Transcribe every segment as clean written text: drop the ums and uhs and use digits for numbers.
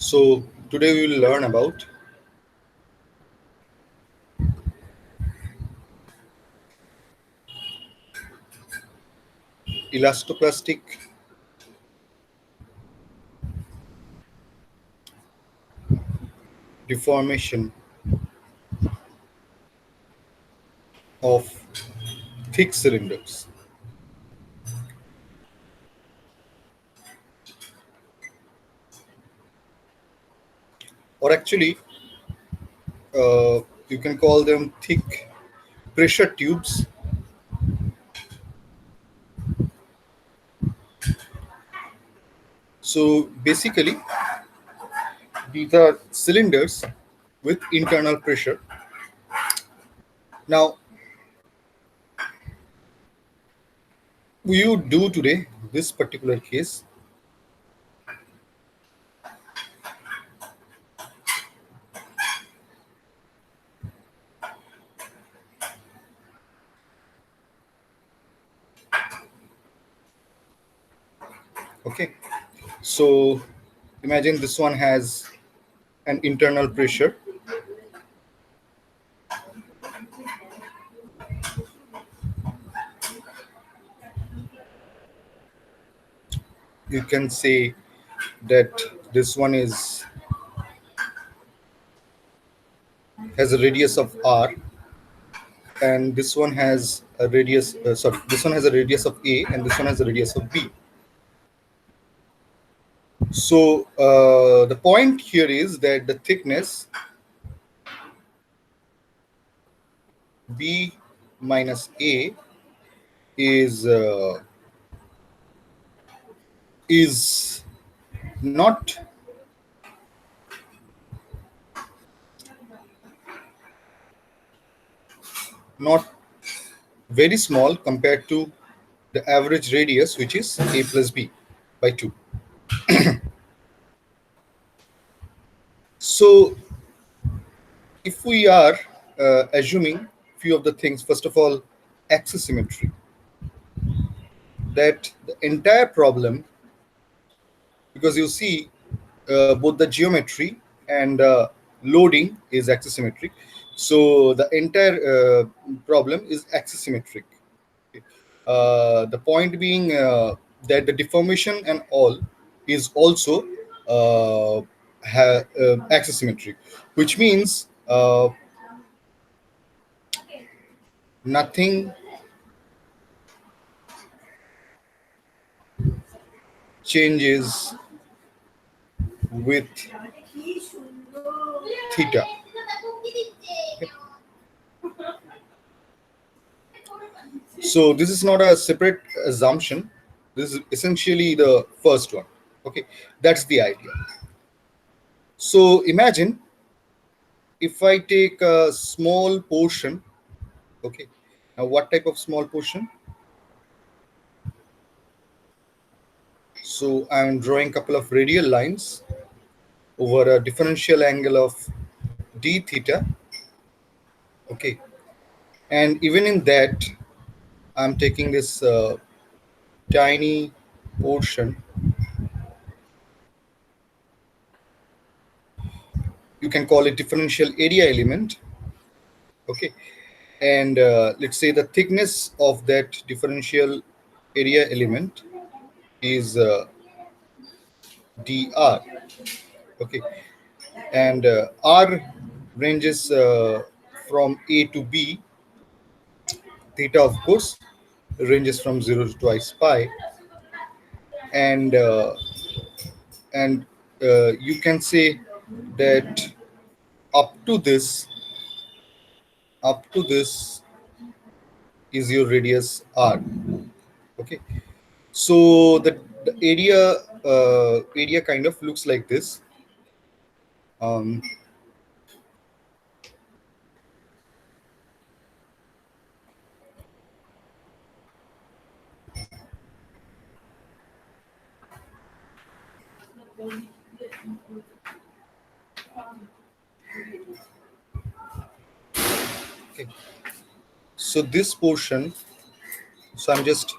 So today we will learn about elastoplastic deformation of thick cylinders. Or actually, you can call them thick pressure tubes. So basically, these are cylinders with internal pressure. Now, you do today this particular case. Okay, so imagine this one has an internal pressure. You can say that this one has a radius of r, and this one has a radius. This one has a radius of a, and this one has a radius of b. So the point here is that the thickness b minus a is is not not very small compared to the average radius, which is a plus b by 2. So if we are assuming few of the things, first of all, axisymmetry, that the entire problem, because you see both the geometry and loading is axisymmetric, so the entire problem is axisymmetric. The point being that the deformation and all is also axisymmetric, which means nothing changes with theta. So this is not a separate assumption. This is essentially the first one. Okay, that's the idea. So imagine if I take a small portion. Okay, now what type of small portion? So I'm drawing a couple of radial lines over a differential angle of d theta. Okay, and even in that, I'm taking this tiny portion. You can call it differential area element. Okay, and let's say the thickness of that differential area element is dr. Okay, and r ranges from a to b. Theta, of course, ranges from 0 to twice pi, and you can say that up to this is your radius r. Okay, so the area kind of looks like this. um, okay, so this portion, so I'm just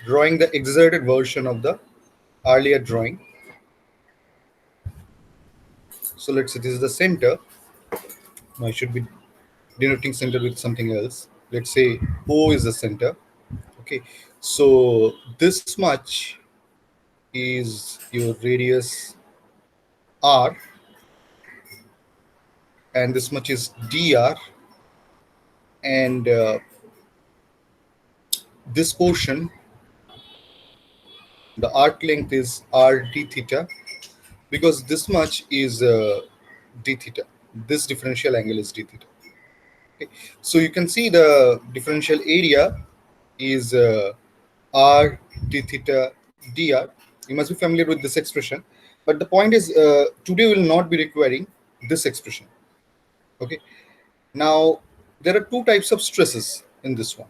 drawing the exerted version of the earlier drawing. So let's say this is the center. Now I should be denoting center with something else. Let's say O is the center. Okay, so this much is your radius R, and this much is dr, and this portion, the arc length is r d theta, because this much is d theta. This differential angle is d theta. Okay. So you can see the differential area is r d theta dr. You must be familiar with this expression, but the point is today we will not be requiring this expression. Okay. Now there are two types of stresses in this one.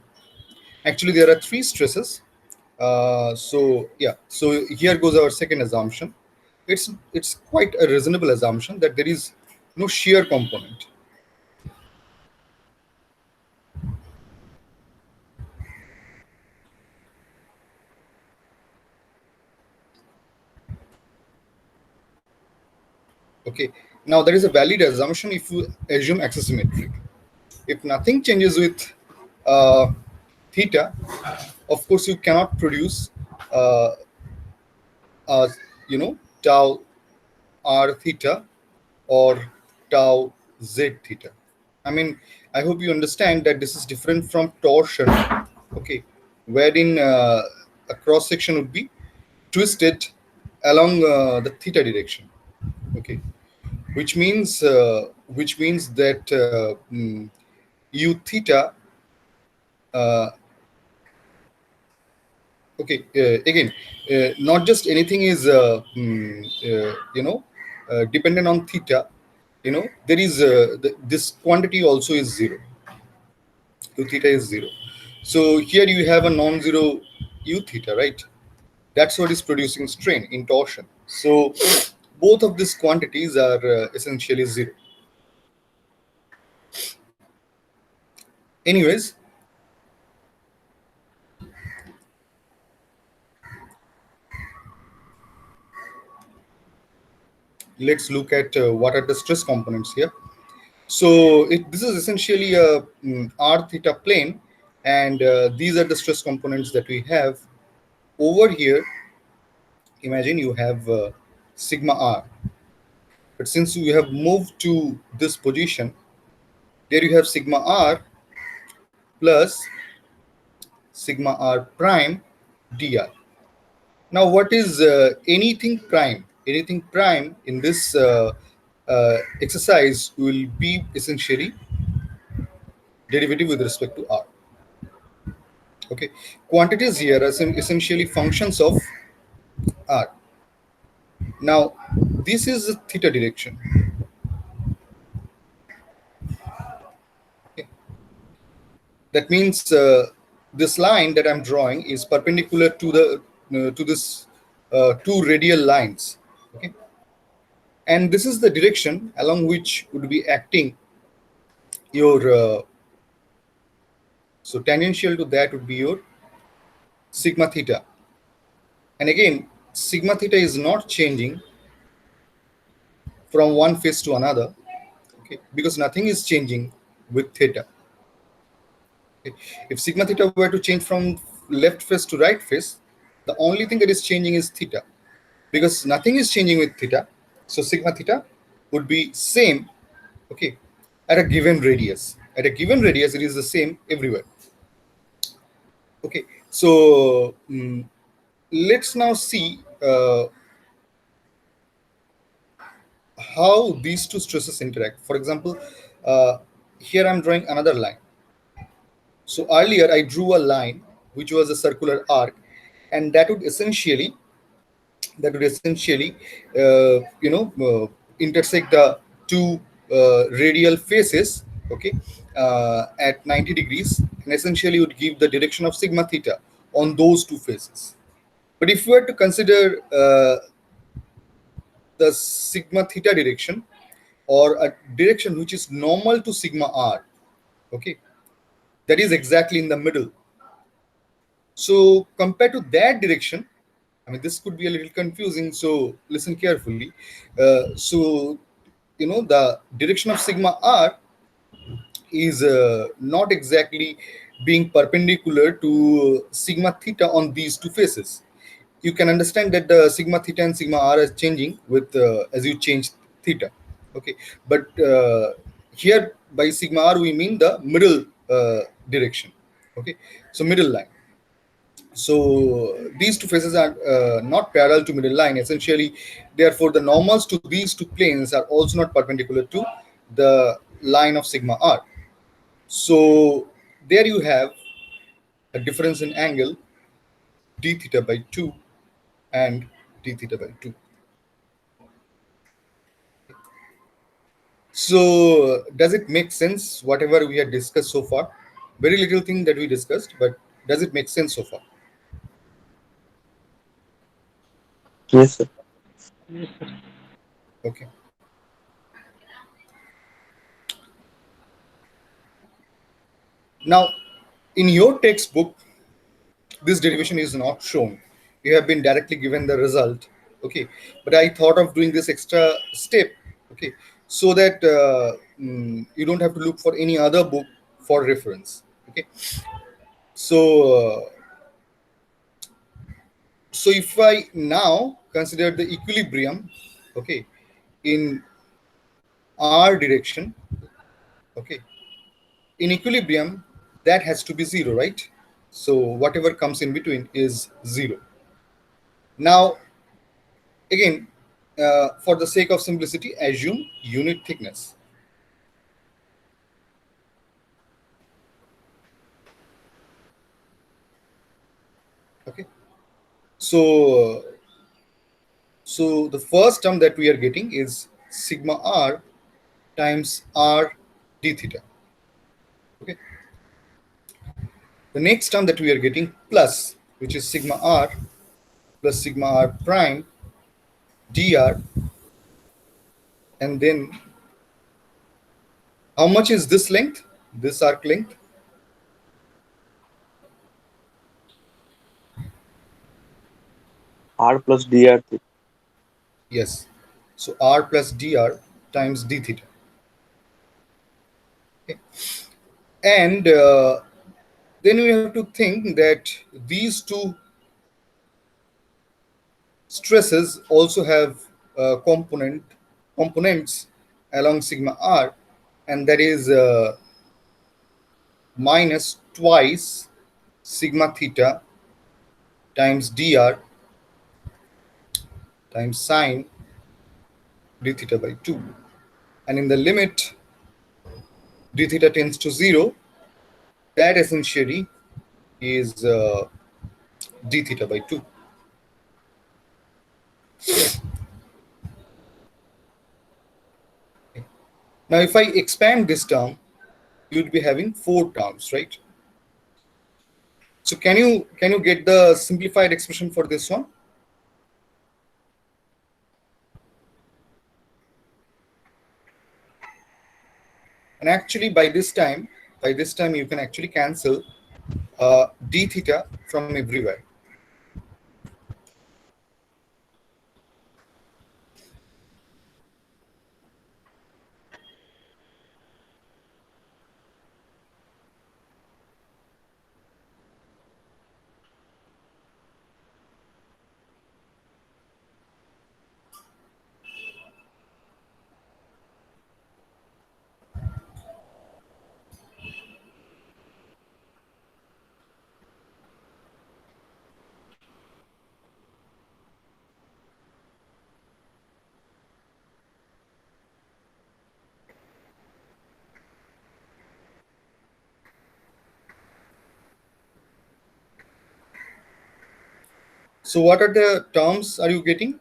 Actually, there are three stresses. So here goes our second assumption. It's quite a reasonable assumption that there is no shear component. Okay. Now there is a valid assumption if you assume axisymmetric. If nothing changes with uh, theta, of course you cannot produce uh, tau r theta or tau z theta. I mean, I hope you understand that this is different from torsion, okay, wherein a cross section would be twisted along the theta direction, okay, which means that u theta, uh, okay, again, not just anything is dependent on theta. There is this quantity also is zero. U theta is zero. So here you have a non-zero u theta, right? That's what is producing strain in torsion. So both of these quantities are essentially zero. Anyways, let's look at what are the stress components here. So this is essentially a r theta plane, and these are the stress components that we have. Over here, imagine you have sigma r, but since you have moved to this position, there you have sigma r plus sigma r prime dr. Now, what is anything prime? Anything prime in this exercise will be essentially derivative with respect to r. Okay, quantities here are essentially functions of r. Now, this is the theta direction. Okay. That means this line that I'm drawing is perpendicular to the to this two radial lines. Okay, and this is the direction along which would be acting your so tangential to that would be your sigma theta. And again, sigma theta is not changing from one phase to another, okay, because nothing is changing with theta. Okay. If sigma theta were to change from left phase to right phase, the only thing that is changing is theta, because nothing is changing with theta. So sigma theta would be same, okay, at a given radius. At a given radius, it is the same everywhere. Okay, so let's now see how these two stresses interact. For example, here I'm drawing another line. So earlier I drew a line which was a circular arc, and that would essentially intersect the two radial faces, okay, at 90 degrees, and essentially would give the direction of sigma theta on those two faces. But if we were to consider the sigma theta direction, or a direction which is normal to sigma r, okay, that is exactly in the middle. So compared to that direction, I mean, this could be a little confusing, so listen carefully. So the direction of sigma r is not exactly being perpendicular to sigma theta on these two faces. You can understand that the sigma theta and sigma r is changing with as you change theta. Okay, but here by sigma r we mean the middle direction. Okay, so middle line. So these two faces are not parallel to middle line. Essentially, therefore, the normals to these two planes are also not perpendicular to the line of sigma r. So there you have a difference in angle d theta by 2 and d theta by 2. So does it make sense whatever we had discussed so far? Very little thing that we discussed, but does it make sense so far? Yes, sir. Yes, sir. Okay. Now, in your textbook, this derivation is not shown. You have been directly given the result. Okay, but I thought of doing this extra step. Okay, so that you don't have to look for any other book for reference. Okay, so so if I now consider the equilibrium, okay, in r direction, okay, in equilibrium that has to be zero, right? So whatever comes in between is zero. Now again, for the sake of simplicity, assume unit thickness. Okay, so so the first term that we are getting is sigma r times r d theta. Okay, the next term that we are getting plus, which is sigma r plus sigma r prime dr, and then how much is this length, this arc length? R plus dr theta. Yes, so r plus dr times d theta. Okay. And then we have to think that these two stresses also have components along sigma r, and that is minus twice sigma theta times dr times sine d theta by 2. And in the limit d theta tends to 0, that essentially is d theta by 2. Now if I expand this term, you'd be having 4 terms, right? So can you get the simplified expression for this one? And actually by this time you can actually cancel d theta from everywhere. So what are the terms are you getting?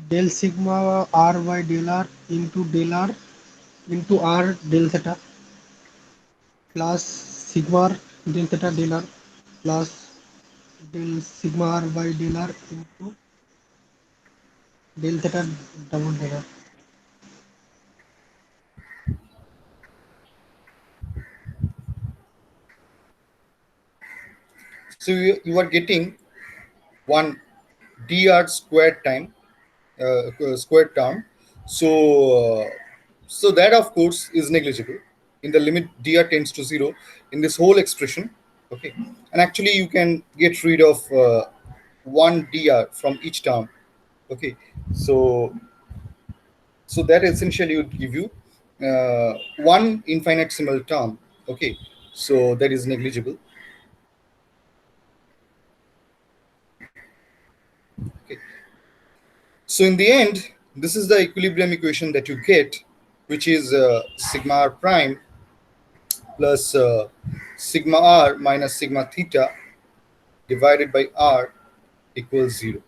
Del sigma r by del r into r del theta plus sigma r del theta del r plus del sigma r by del r into del theta double del r. So you are getting one dr squared time squared term. So that of course is negligible in the limit dr tends to 0 in this whole expression. Okay, and actually you can get rid of one dr from each term. Okay, so that essentially would give you one infinitesimal term. Okay, so that is negligible. Okay, so in the end, this is the equilibrium equation that you get, which is sigma r prime plus sigma r minus sigma theta divided by r equals 0.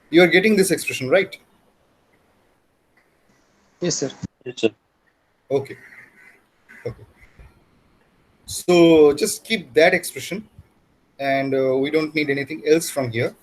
You are getting this expression, right? Yes, sir. Yes, sir. Okay. Okay. So just keep that expression, and we don't need anything else from here.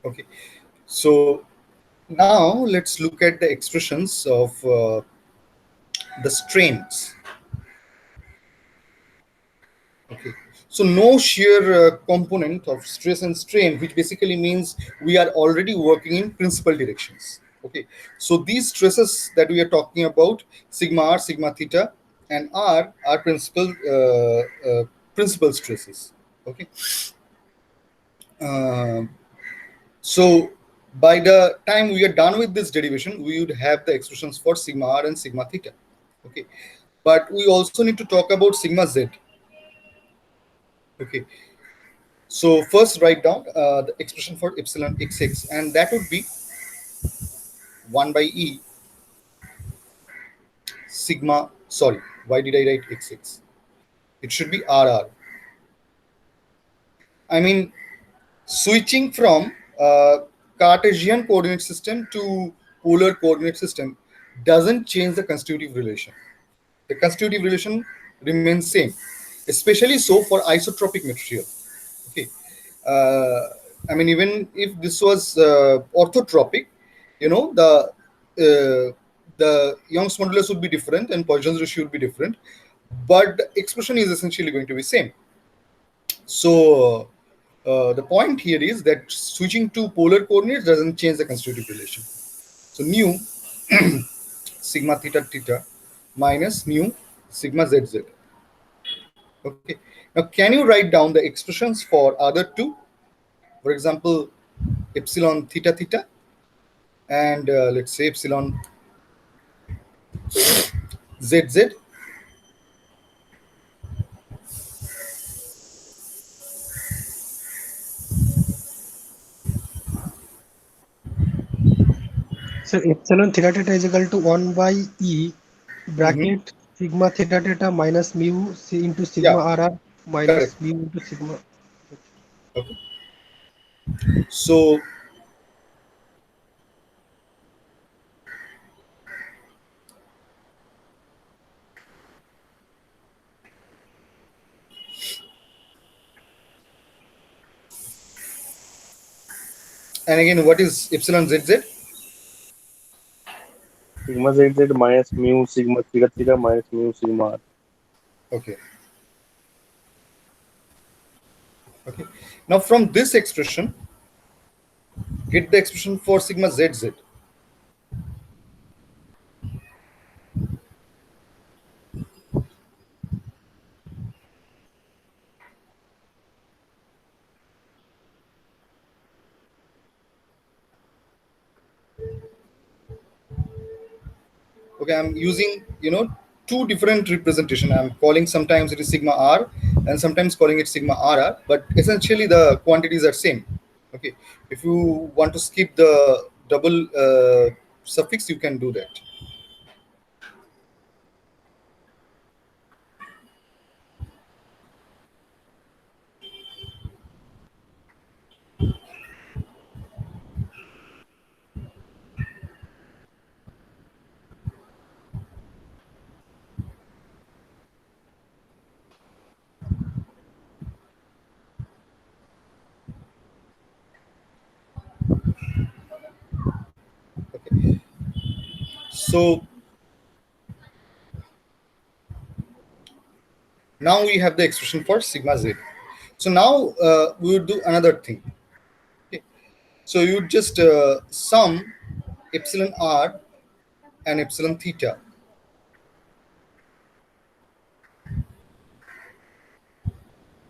Okay. So now let's look at the expressions of the strains. Okay. So no shear component of stress and strain, which basically means we are already working in principal directions. Okay. So these stresses that we are talking about, sigma r, sigma theta, and r are principal stresses. Okay. Uh, so by the time we are done with this derivation, we would have the expressions for sigma r and sigma theta. Okay. But we also need to talk about sigma z. Okay. So first write down the expression for epsilon xx, and that would be 1 by e sigma. Sorry, why did I write xx? It should be rr. I mean, switching from Cartesian coordinate system to polar coordinate system doesn't change the constitutive relation. The constitutive relation remains same, especially so for isotropic material. Okay. uh, I mean, even if this was orthotropic, the Young's modulus would be different and Poisson's ratio would be different, but the expression is essentially going to be same. So the point here is that switching to polar coordinates doesn't change the constitutive relation. So mu sigma theta theta minus mu sigma zz. Okay. Now, can you write down the expressions for other two? For example, epsilon theta theta, and let's say epsilon zz. So epsilon theta theta is equal to 1 by e Mhm. bracket sigma theta theta minus mu into sigma Yeah, rr minus correct. mu into sigma. Okay. So and again, what is epsilon zz? Sigma zz minus mu sigma theta theta minus mu sigma r. Okay. Okay. Now from this expression, get the expression for sigma zz. Okay, I'm using two different representation. I'm calling sometimes it is sigma r and sometimes calling it sigma rr, but essentially the quantities are same. Okay, if you want to skip the double suffix, you can do that. Okay, so now we have the expression for sigma z. So now we will do another thing. Okay. So you just sum epsilon r and epsilon theta.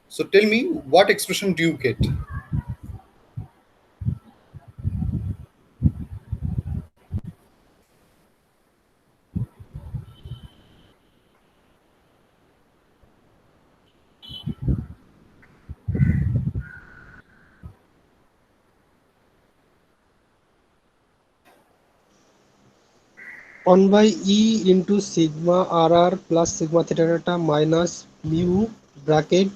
So tell me, what expression do you get? One by E into sigma RR plus sigma theta theta minus mu bracket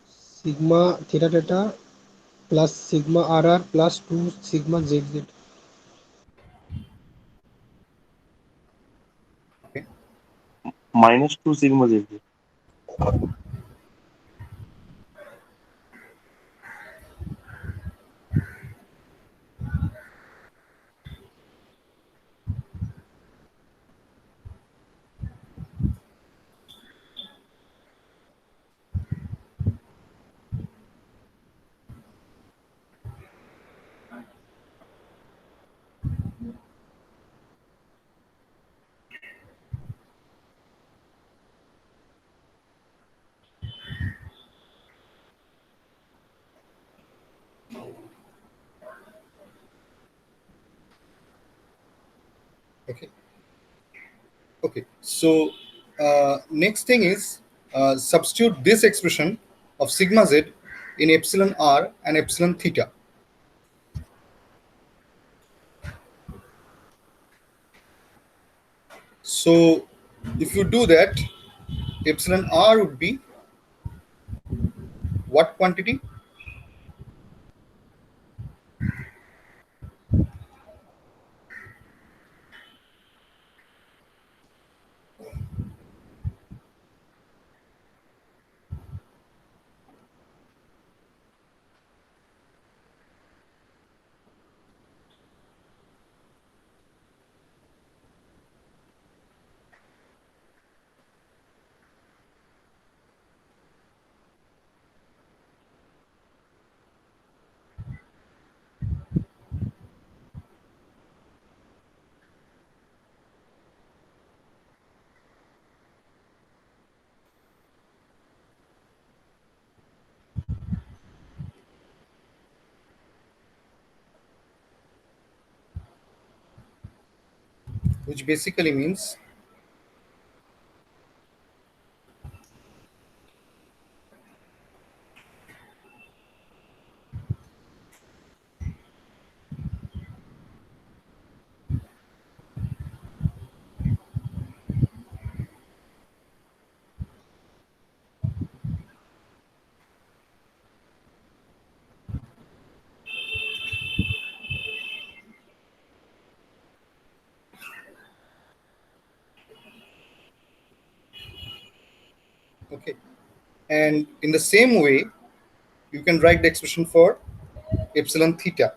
sigma theta theta plus sigma RR plus 2 sigma ZZ. Okay. minus 2 sigma z. Okay. Okay. So next thing is substitute this expression of sigma z in epsilon r and epsilon theta. So if you do that, epsilon r would be what quantity? Which basically means, okay. And in the same way, you can write the expression for epsilon theta.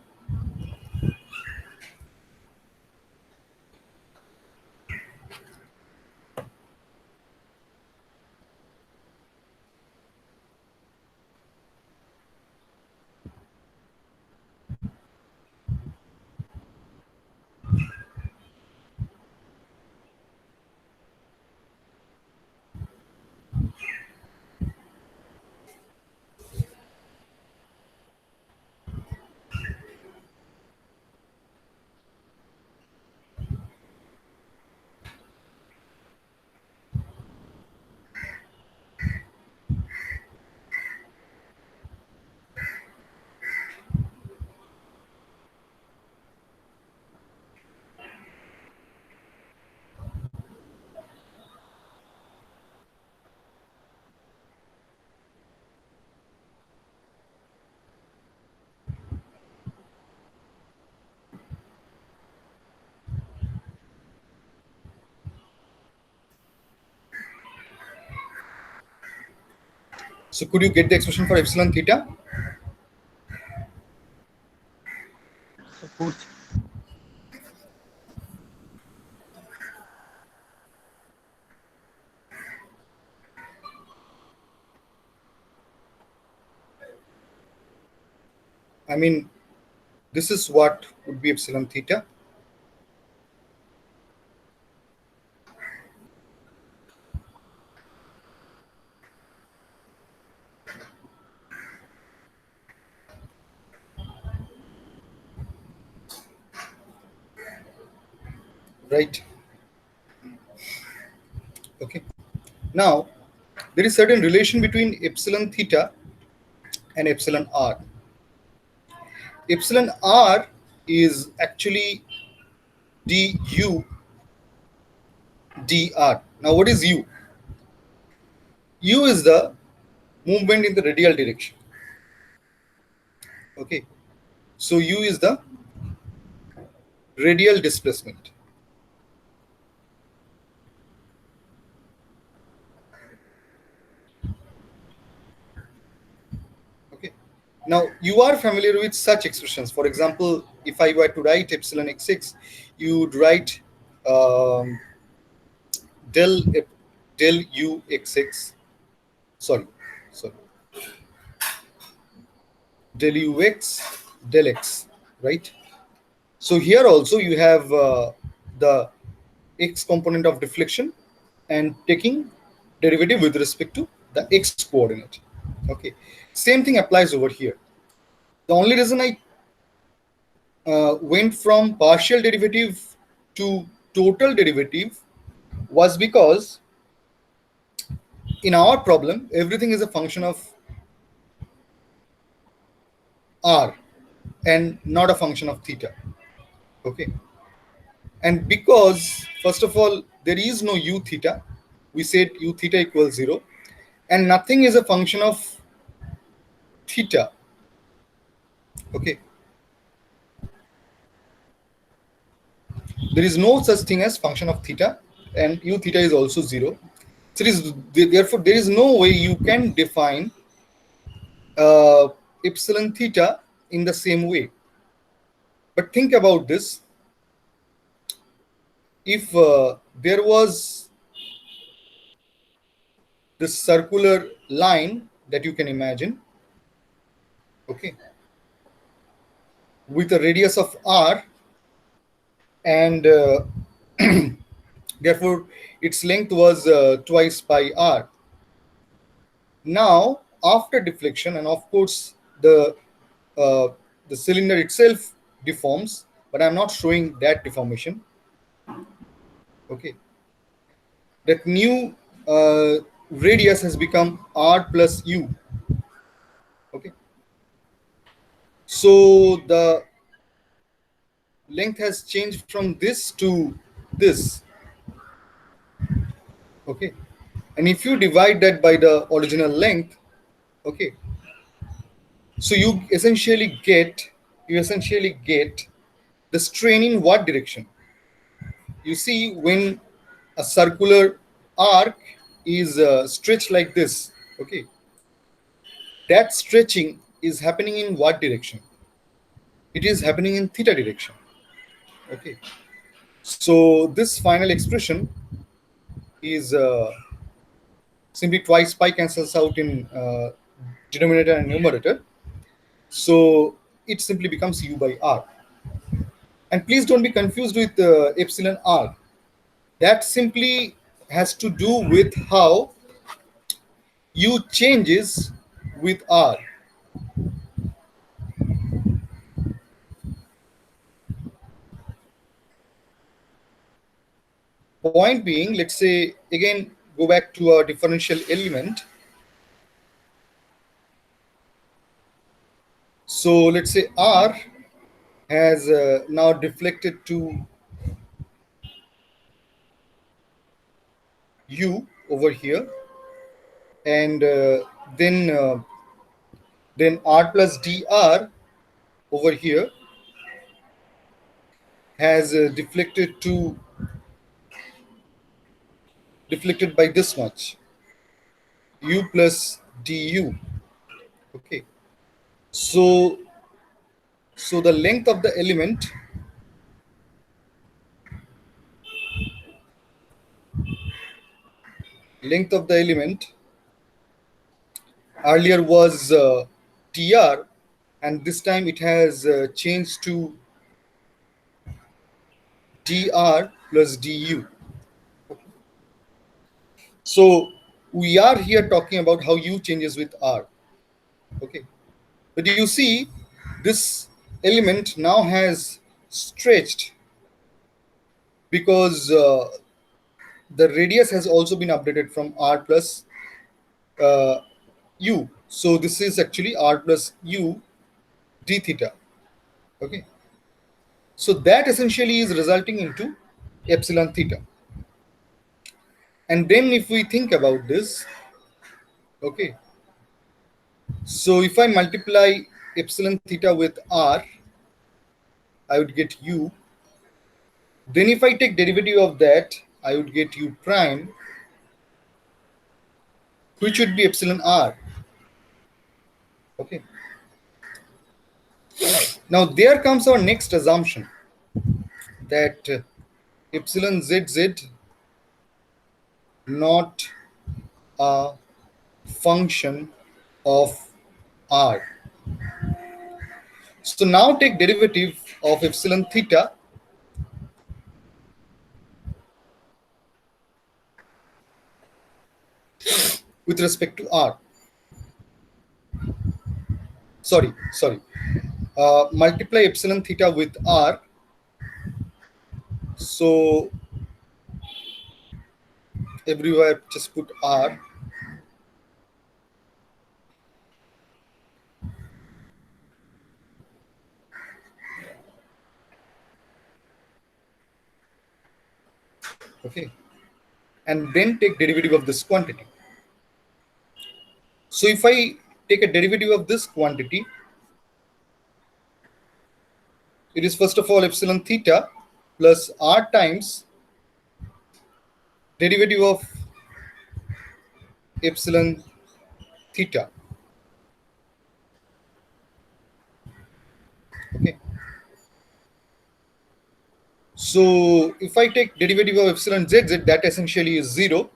So could you get the expression for epsilon theta? Suppose I mean, this is what would be epsilon theta. Right? Okay. Now, there is certain relation between epsilon theta and epsilon r. Epsilon r is actually du dr. Now, what is u? U is the movement in the radial direction. Okay. So u is the radial displacement. Okay. Now you are familiar with such expressions. For example, if I were to write epsilon x6, you would write um, del del u x6. Sorry, sorry, del ux del x, right? So here also you have the x component of deflection and taking derivative with respect to the x coordinate. Okay, same thing applies over here. The only reason I went from partial derivative to total derivative was because in our problem everything is a function of r and not a function of theta. Okay, and because first of all there is no u theta, we said u theta equals 0, and nothing is a function of theta. Okay, there is no such thing as function of theta, and u theta is also 0. So therefore there is no way you can define uh, epsilon theta in the same way. But think about this. If there was this circular line that you can imagine, okay, with a radius of r, and therefore its length was twice pi r. Now, after deflection, and of course uh, the cylinder itself deforms, but I'm not showing that deformation. Okay, that new radius has become r plus u. Okay, so the length has changed from this to this. Okay, and if you divide that by the original length, okay, so you essentially get the strain in what direction. You see, when a circular arc is stretched like this, okay, that stretching is happening in what direction? It is happening in theta direction. Okay, so this final expression is simply twice pi cancels out in denominator and numerator, so it simply becomes u by r. And please don't be confused with epsilon r. That simply has to do with how u changes with r. Point being, let's say again, go back to our differential element. So let's say r has now deflected to u over here, and then r plus dr over here has deflected by this much, u plus du. Okay, so the length of the element earlier was dr, and this time it has changed to dr plus du. So we are here talking about how u changes with r. Okay, but you see, this element now has stretched because the radius has also been updated from r plus uh, u. So this is actually r plus u d theta. Okay, so that essentially is resulting into epsilon theta. And then if we think about this, okay, so if I multiply epsilon theta with r, I would get u. Then if I take derivative of that, I would get u prime, which would be epsilon r. Okay, now there comes our next assumption, that epsilon zz not a function of r. So now take derivative of epsilon theta with respect to r. Sorry. Multiply epsilon theta with r. So everywhere just put r. Okay, and then take derivative of this quantity. So if I take a derivative of this quantity, it is first of all epsilon theta plus r times derivative of epsilon theta. Okay, so if I take derivative of epsilon zz, that essentially is 0.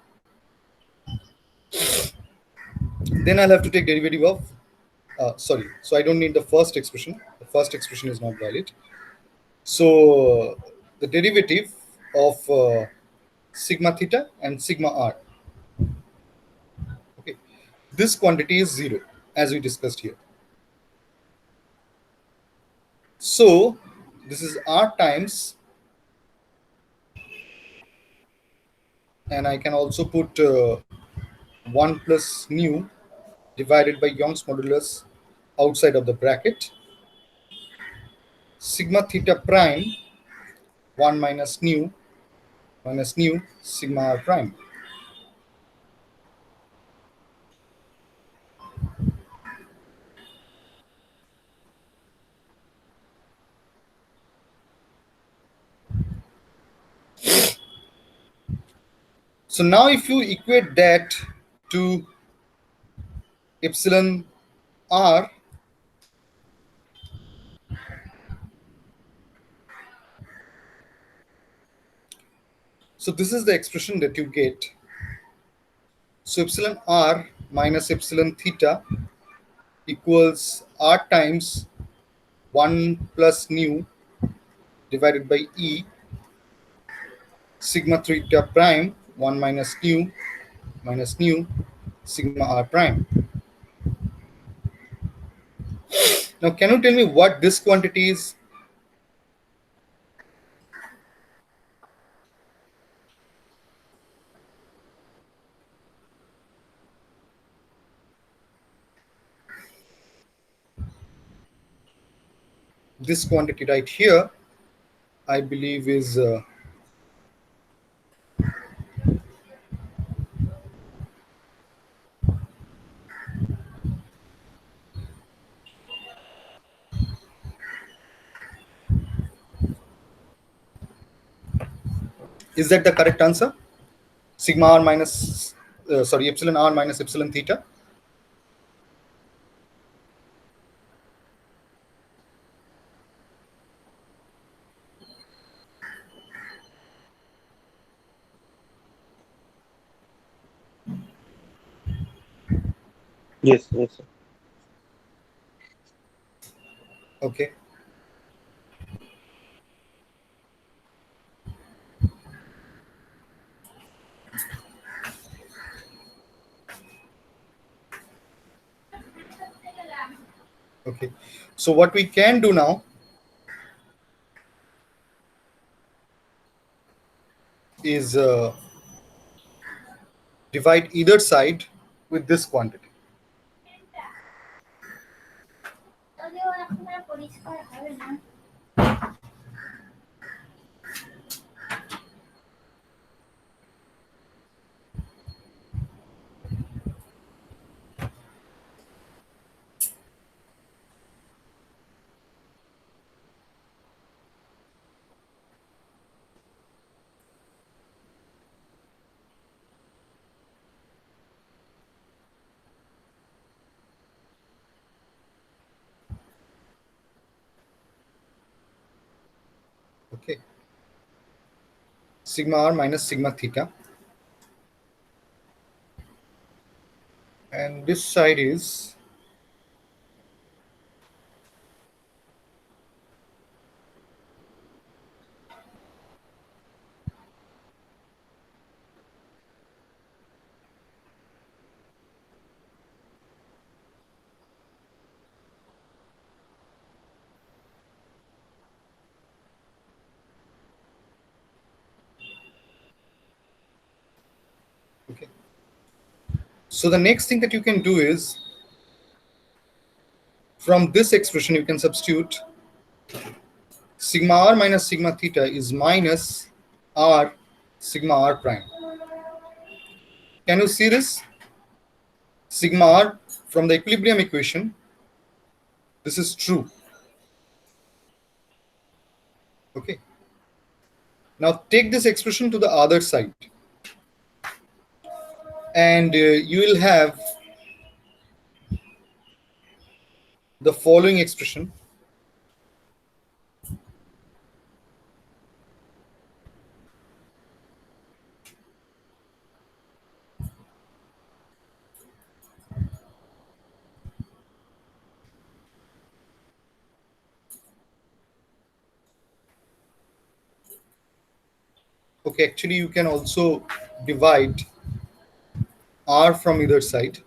Then I'll have to take derivative of sorry, so I don't need the first expression. The first expression is not valid. So the derivative of sigma theta and sigma r. Okay, this quantity is 0 as we discussed here. So this is r times, and I can also put 1 plus nu divided by Young's modulus outside of the bracket, sigma theta prime 1 minus nu sigma r prime. So now if you equate that to epsilon r, so this is the expression that you get. So epsilon r minus epsilon theta equals r times 1 plus nu divided by e sigma theta prime 1 minus nu sigma r prime. Now can you tell me what this quantity is? This quantity right here, I believe, is that the correct answer? Sigma r minus, sorry, epsilon r minus epsilon theta. Yes, yes, sir. Okay. Okay. So what we can do now is divide either side with this quantity. Okay. Sigma r minus sigma theta. And this side is okay. So the next thing that you can do is from this expression you can substitute sigma r minus sigma theta is minus r sigma r prime. Can you see this? Sigma r from the equilibrium equation, this is true. Okay. Now take this expression to the other side, and you will have the following expression. Okay, actually you can also divide r from either side.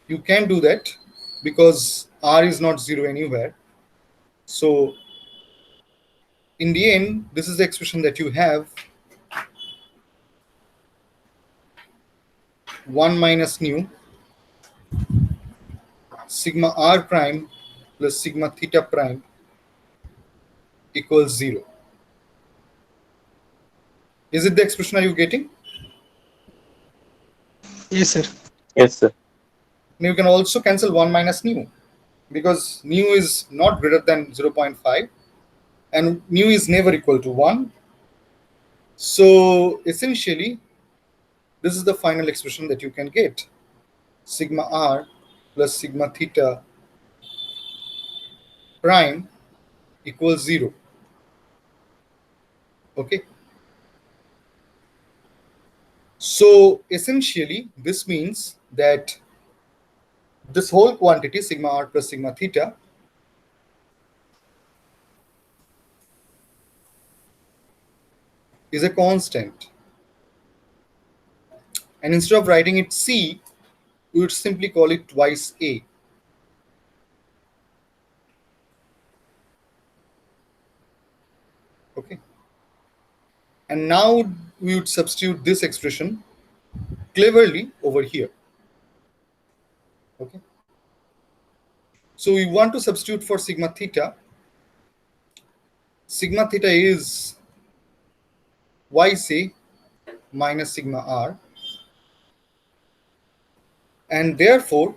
You can do that because r is not zero anywhere. So in the end, this is the expression that you have: 1 minus nu sigma r prime plus sigma theta prime equals 0. Is it the expression are you getting? Yes, sir. Yes, sir. Now you can also cancel 1 minus nu because nu is not greater than 0.5 and nu is never equal to 1. So essentially, this is the final expression that you can get: sigma r plus sigma theta prime equals 0. Okay. So essentially, this means that this whole quantity, sigma r plus sigma theta, is a constant. And instead of writing it C, we would simply call it twice A. Okay. And now we would substitute this expression cleverly over here. Okay. So we want to substitute for sigma theta. Sigma theta is yc minus sigma r. And therefore,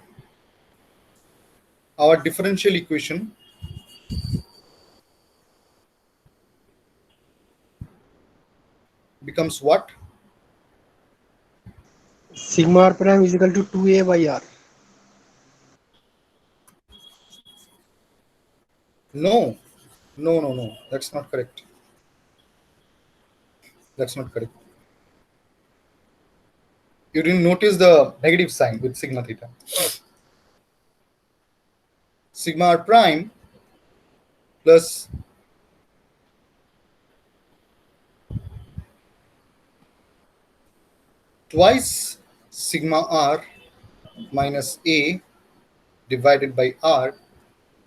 our differential equation becomes what? Sigma r prime is equal to 2a by r. No, no. That's not correct. That's not correct. You didn't notice the negative sign with sigma theta. Sigma r prime plus twice sigma r minus a divided by r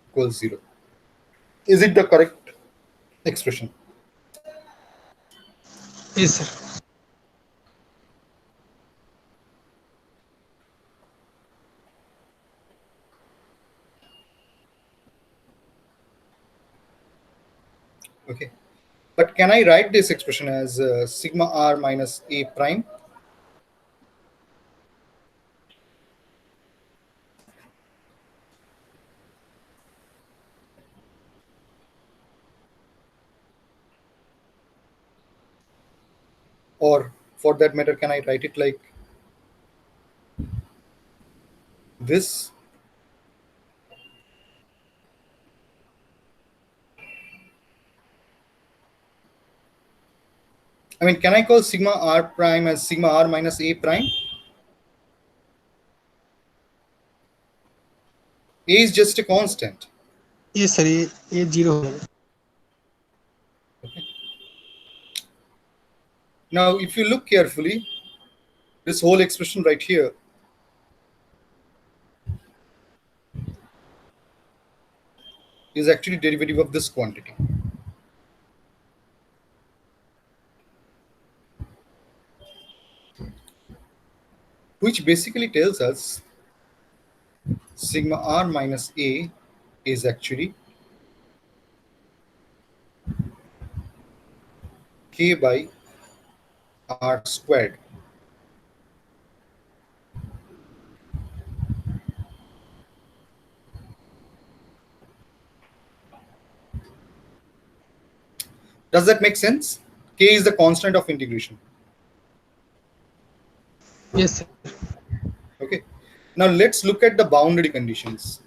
equals 0. Is it the correct expression? Yes, sir. Okay. But can I write this expression as sigma r minus a prime? Or for that matter, can I write it like this? I mean, can I call sigma r prime as sigma r minus a prime? A is just a constant. Yes, sir. ये 0 हो जाएगा. Now, if you look carefully, this whole expression right here is actually derivative of this quantity. Which basically tells us sigma r minus a is actually k by r squared. Does that make sense? K is the constant of integration. Yes, sir. Okay. Now let's look at the boundary conditions.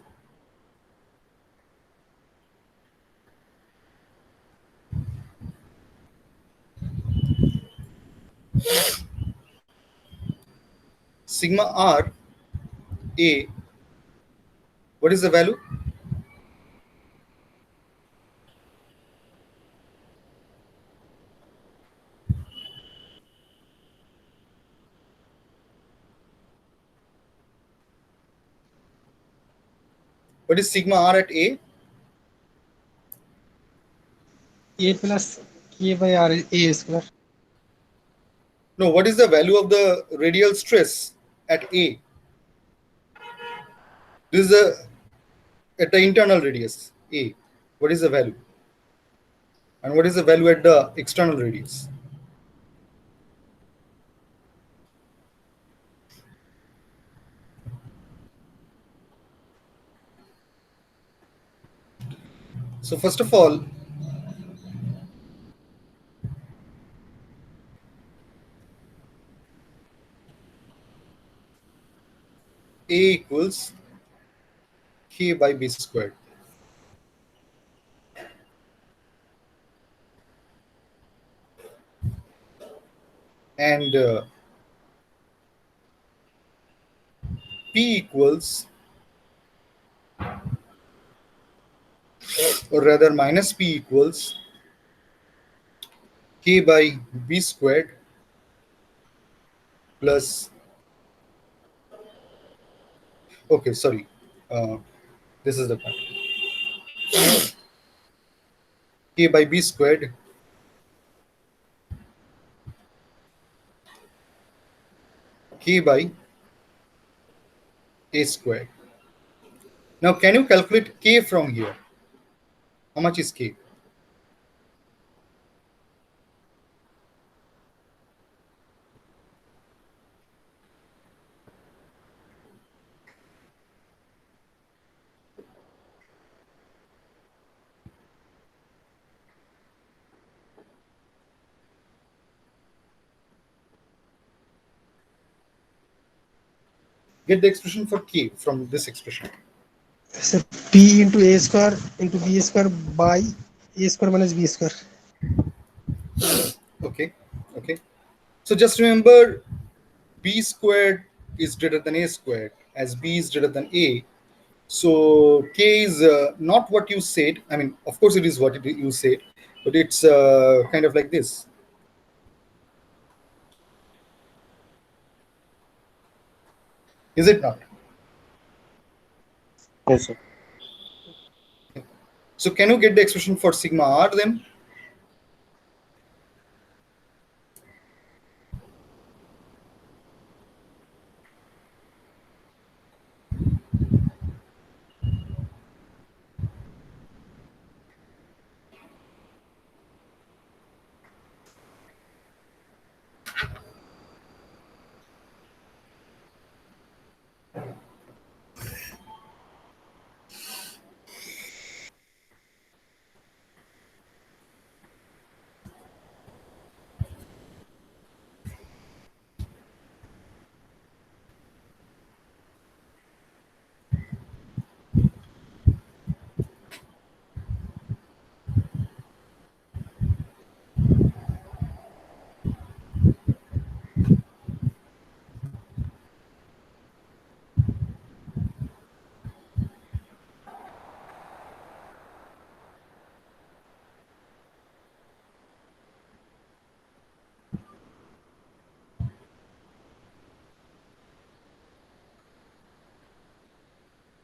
Sigma r a, what is the value? What is sigma r at a? A plus K by R is A square. No, what is the value of the radial stress at a? This is at the internal radius a. What is the value? And what is the value at the external radius? So first of all, a equals k by b squared. And p equals, or rather minus p equals k by b squared plus, okay, sorry, uh, this is the part, k by b squared k by a squared. Now can you calculate k from here? How much is k? Get the expression for k from this expression. So P into A square into B square by A square minus B square. Okay, okay. So just remember b squared is greater than a squared, as b is greater than a. So k is not what you said. I mean, of course, it is what you said, but it's kind of like this. Is it not? Yes, sir. So can you get the expression for sigma r then?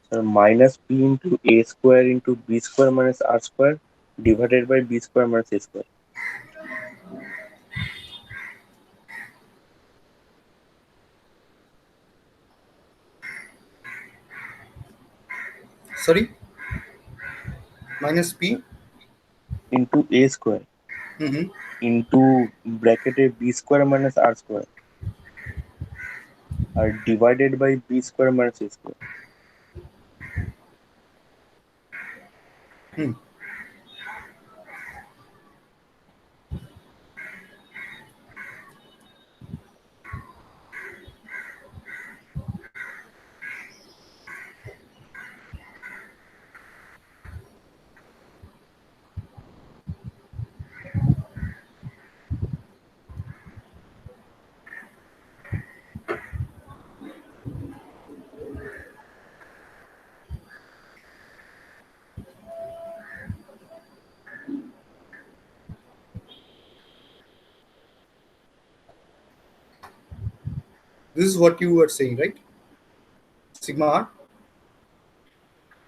Sir, minus p into a square into b square minus r square divided by b square minus a square. Sorry, minus p. Into a square Mm-hmm. into bracket a b square minus r square are divided by b square minus a square. Hmm. This is what you were saying, right? Sigma r.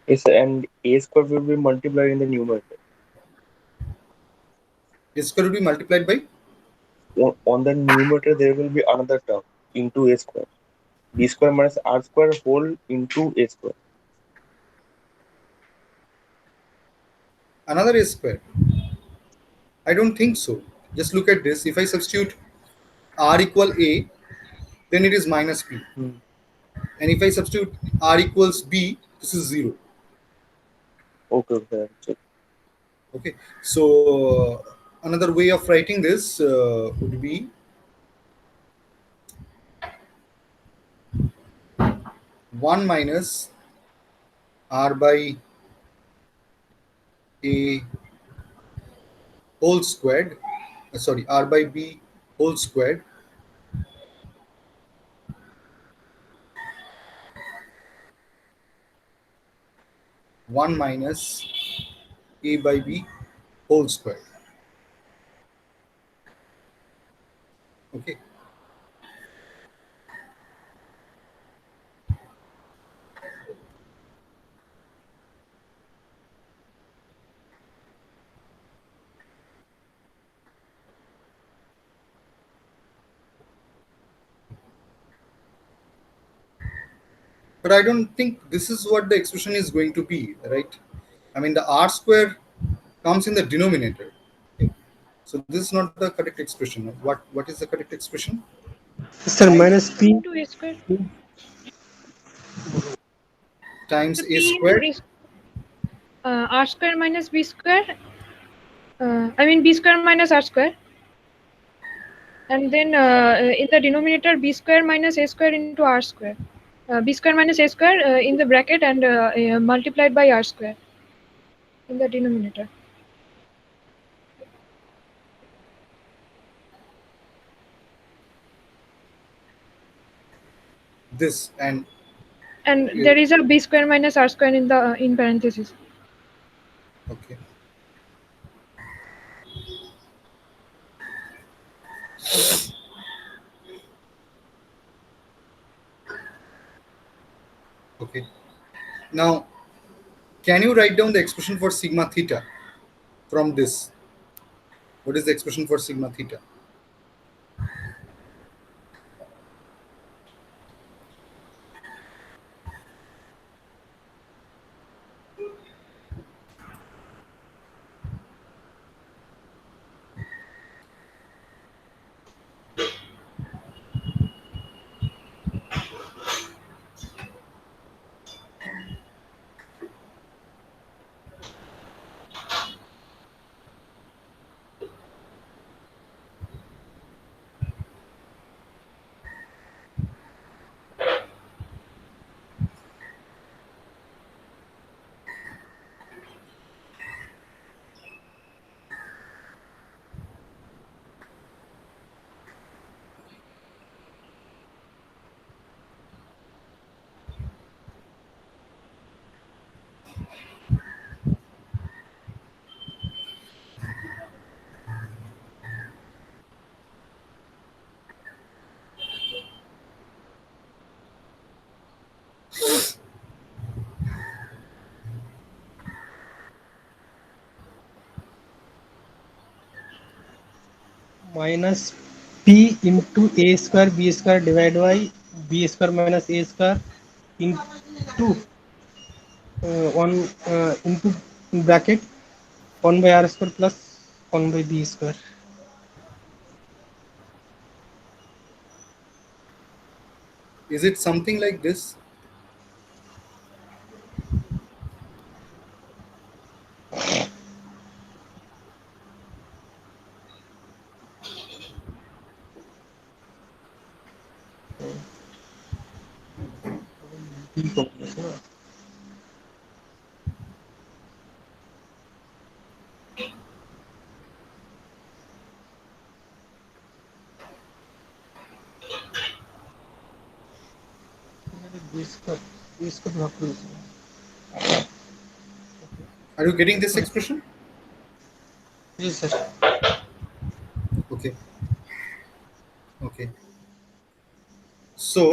Yes, and a square will be multiplied in the numerator. It's going to be multiplied by On the numerator, there will be another term into a square. B square minus r square whole into a square. another a square. I don't think so. Just look at this. If I substitute r equal a, then it is minus p. Hmm. And if I substitute r equals b, this is 0. Okay, okay. Check. Okay. So another way of writing this would be 1 minus r by a whole squared. Sorry, r by b whole squared 1 minus a by b whole squared. Okay. But I don't think this is what the expression is going to be, right? I mean, the r square comes in the denominator. Okay. So this is not the correct expression. What is the correct expression? Sir, minus p Into a square. Times So a p into squared. a r square minus b square. I mean b square minus r square. And then in the denominator b square minus a square into r square. B square minus a square in the bracket and multiplied by r square in the denominator. this and And there is a b square minus r square in the in parentheses. okay. Okay. Now, can you write down the expression for sigma theta from this? What is the expression for sigma theta? minus p into a square b square divided by b square minus a square into 1 into bracket 1 by r square plus 1 by b square. Is it something like this? B combination. B square ভাগ করেছি। Are you getting this expression? Yes, sir. Okay. Okay. So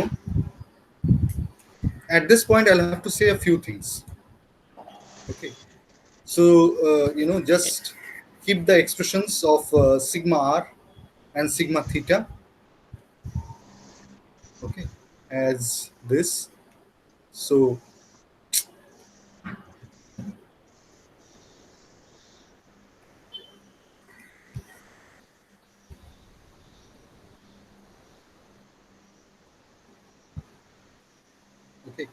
at this point, I'll have to say a few things. Okay. So just keep the expressions of sigma r and sigma theta. Okay, as this. So okay,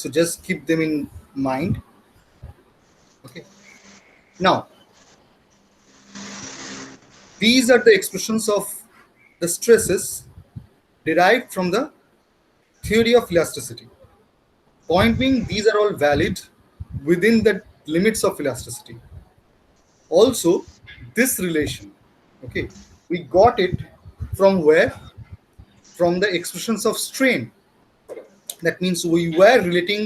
so just keep them in mind. Okay. Now these are the expressions of the stresses derived from the theory of elasticity. Point being, these are all valid within the limits of elasticity. Also, this relation, okay, we got it from where? From the expressions of strain. That means we were relating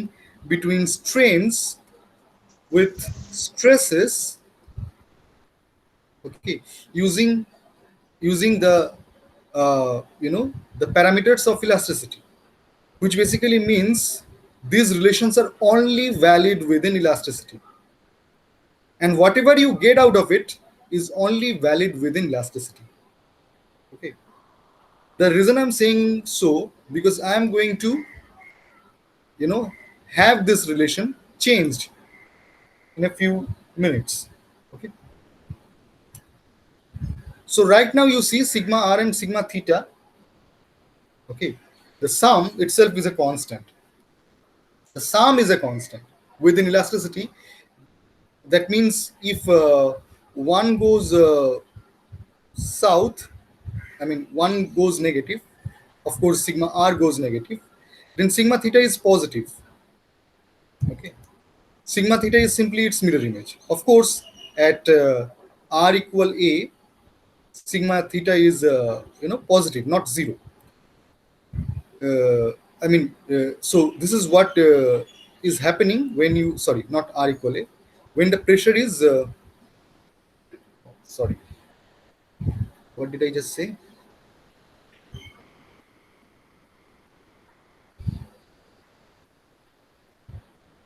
between strains with stresses, okay, using the the parameters of elasticity, which basically means these relations are only valid within elasticity, and whatever you get out of it is only valid within elasticity. Okay. The reason I'm saying so, because I am going to you know have this relation changed in a few minutes. Okay. So right now you see sigma r and sigma theta. Okay. The sum itself is a constant. The sum is a constant within elasticity. That means if one goes south, I mean one goes negative, of course sigma r goes negative, then sigma theta is positive. Okay. Sigma theta is simply its mirror image. Of course, at r equal a, sigma theta is positive, not zero. I mean, so this is what is happening when you, sorry, not R equal A, when the pressure is sorry, what did I just say?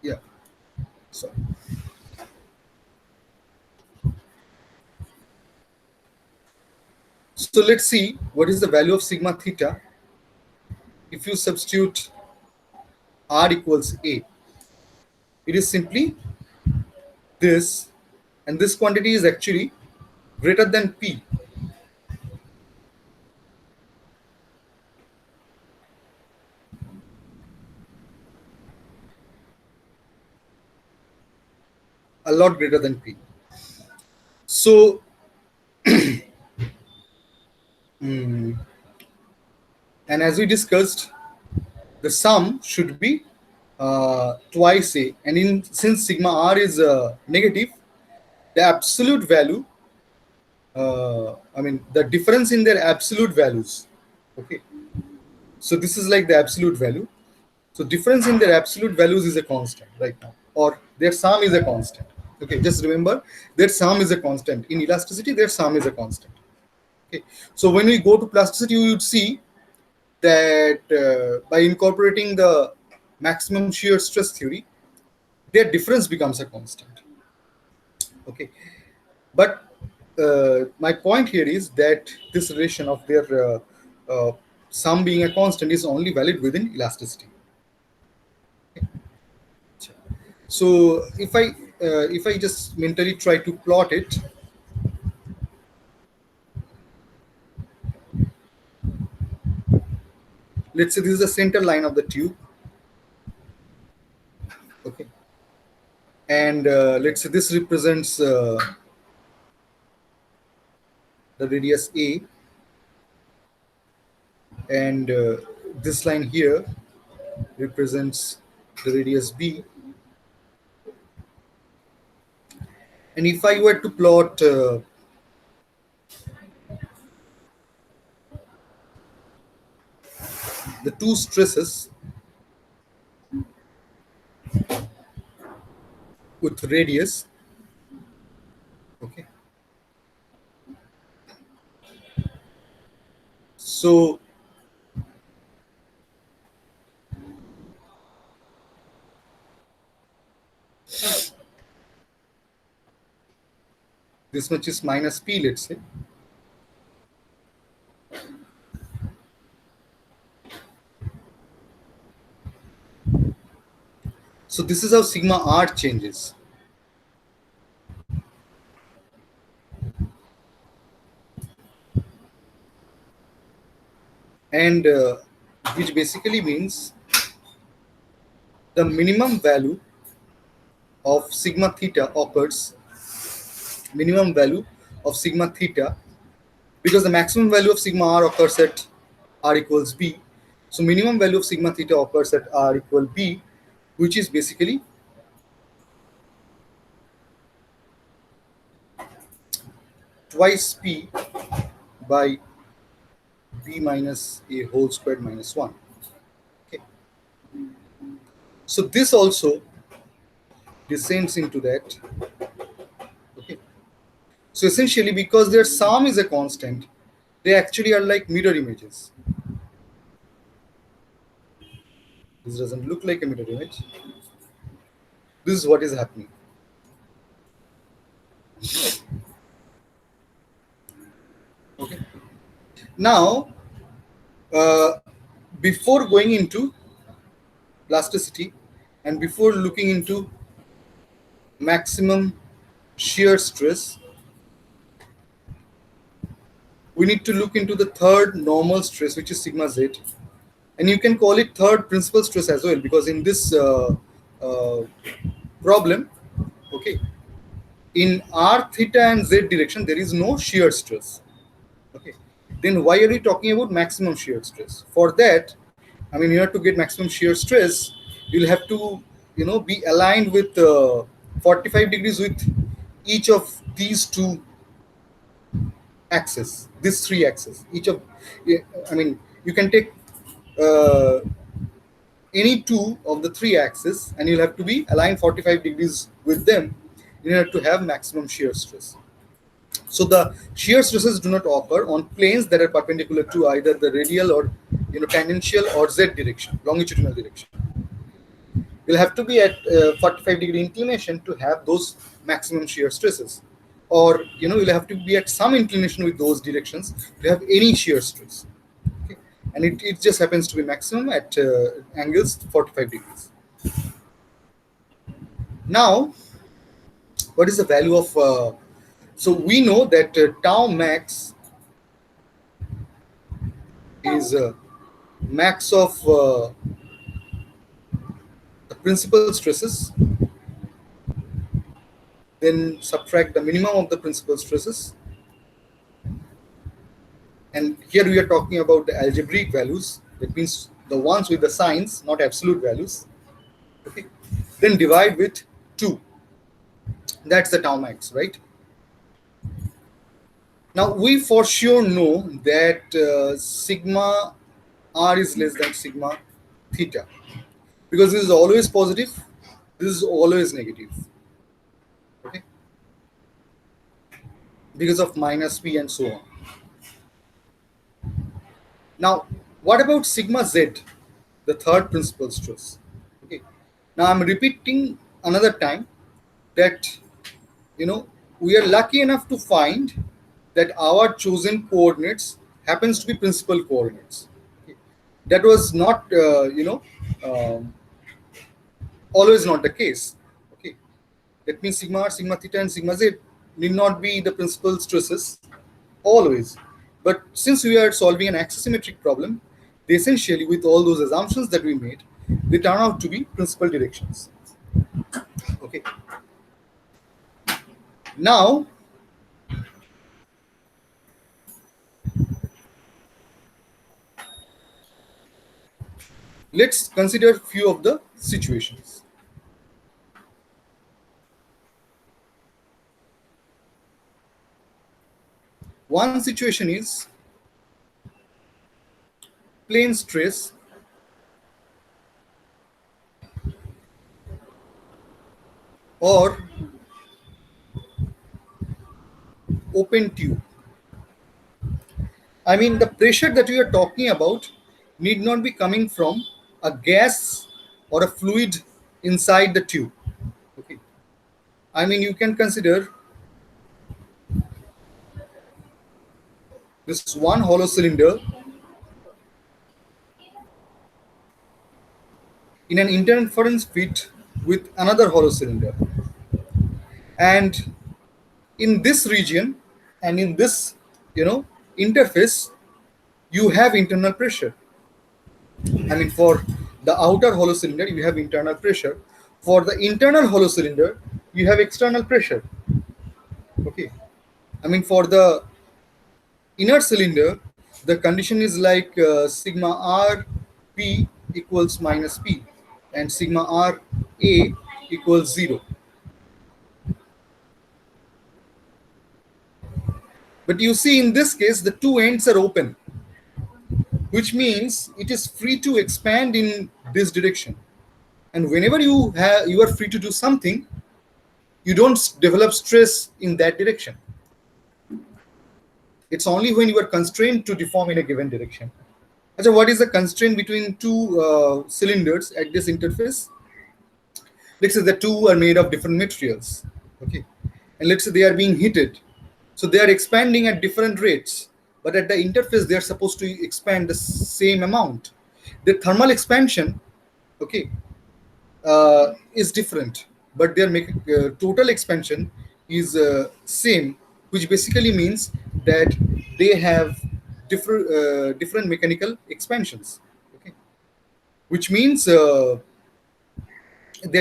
Yeah, sorry. So let's see what is the value of sigma theta if you substitute R equals A. It is simply this, and this quantity is actually greater than P. A lot greater than P. So, and as we discussed, the sum should be twice A, and since sigma R is negative, the absolute value, I mean, the difference in their absolute values. Okay, so this is like the absolute value. So difference in their absolute values is a constant right now, or their sum is a constant. Okay, just remember their sum is a constant. In elasticity, their sum is a constant. Okay, so when we go to plasticity, you would see that by incorporating the maximum shear stress theory, their difference becomes a constant. Okay, but my point here is that this relation of their sum being a constant is only valid within elasticity. So if I just mentally try to plot it, let's say this is the center line of the tube. Okay, and let's say this represents the radius A, and this line here represents the radius B. And if I were to plot the two stresses with radius, okay, so this much is minus P, let's say. So this is how sigma R changes. And which basically means the minimum value of sigma theta occurs, minimum value of sigma theta, because the maximum value of sigma R occurs at R equals B. So minimum value of sigma theta occurs at R equal B, which is basically twice P by B minus A whole squared minus 1. Okay. So this also descends into that. Okay. So essentially, because their sum is a constant, they actually are like mirror images. This doesn't look like a mirror image. This is what is happening. Okay. Now, uh, before going into plasticity and before looking into maximum shear stress, we need to look into the third normal stress, which is sigma z, and you can call it third principal stress as well, because in this uh, problem, okay, in r theta and z direction there is no shear stress. Okay, then why are we talking about maximum shear stress? For that, I mean, you have to get maximum shear stress, you'll have to, you know, be aligned with 45 degrees with each of these two axes, these three axes. Each of, I mean, you can take any two of the three axes, and you'll have to be aligned 45 degrees with them in order to have maximum shear stress. So the shear stresses do not occur on planes that are perpendicular to either the radial or tangential or z direction, longitudinal direction. You'll have to be at 45-degree inclination to have those maximum shear stresses, or you'll have to be at some inclination with those directions to have any shear stress. Okay? And it just happens to be maximum at angles 45 degrees. Now, what is the value of so we know that tau max is max of the principal stresses, then subtract the minimum of the principal stresses, and here we are talking about the algebraic values, that means the ones with the signs, not absolute values. Okay, then divide with 2. That's the tau max, right? Now we for sure know that sigma r is less than sigma theta, because this is always positive, this is always negative. Okay, because of minus p and so on. Now, what about sigma z, the third principal stress? Okay, now I'm repeating another time that we are lucky enough to find that our chosen coordinates happens to be principal coordinates. Okay. That was not um, always not the case. Okay, that means sigma r, sigma theta, and sigma z need not be the principal stresses always. But since we are solving an axisymmetric problem, they essentially, with all those assumptions that we made, they turn out to be principal directions. Okay. Now, let's consider a few of the situations. One situation is plane stress or open tube. I mean, the pressure that we are talking about need not be coming from a gas or a fluid inside the tube. Okay. I mean, you can consider this one hollow cylinder in an interference fit with another hollow cylinder. And in this region and in this, interface, you have internal pressure. I mean, for the outer hollow cylinder, you have internal pressure. For the internal hollow cylinder, you have external pressure. Okay. I mean, for the inner cylinder, the condition is like sigma r p equals minus p and sigma r a equals 0. But you see, in this case, the two ends are open, which means it is free to expand in this direction. And whenever you are free to do something, you don't develop stress in that direction. It's only when you are constrained to deform in a given direction. So what is the constraint between two cylinders at this interface? Let's say the two are made of different materials. Okay, and let's say they are being heated. So they are expanding at different rates, but at the interface they are supposed to expand the same amount. The thermal expansion, okay, is different, but their total expansion is same, which basically means that they have different mechanical expansions. Okay, which means they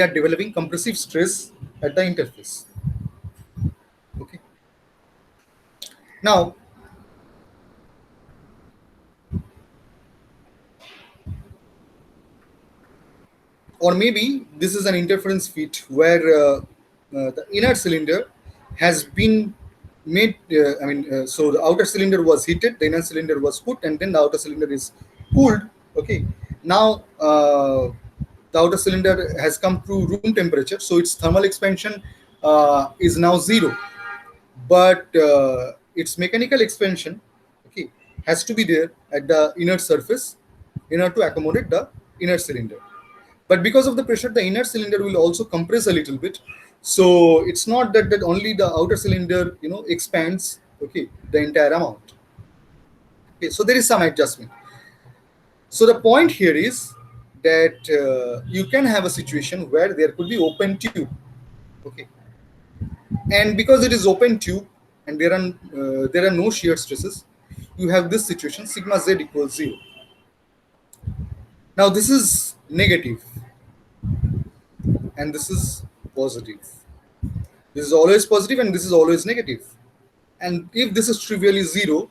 are developing compressive stress at the interface. Okay. Now, or maybe this is an interference fit where the inner cylinder has been made. So the outer cylinder was heated, the inner cylinder was put, and then the outer cylinder is cooled. Okay. Now the outer cylinder has come to room temperature, so its thermal expansion is now zero, but its mechanical expansion, okay, has to be there at the inner surface in order to accommodate the inner cylinder. But because of the pressure, the inner cylinder will also compress a little bit. So it's not that only the outer cylinder expands, okay, the entire amount. Okay, so there is some adjustment. So the point here is that you can have a situation where there could be open tube, okay, and because it is open tube and there are no shear stresses, you have this situation: sigma z equals 0. Now this is negative and this is positive. This is always positive and this is always negative. And if this is trivially 0,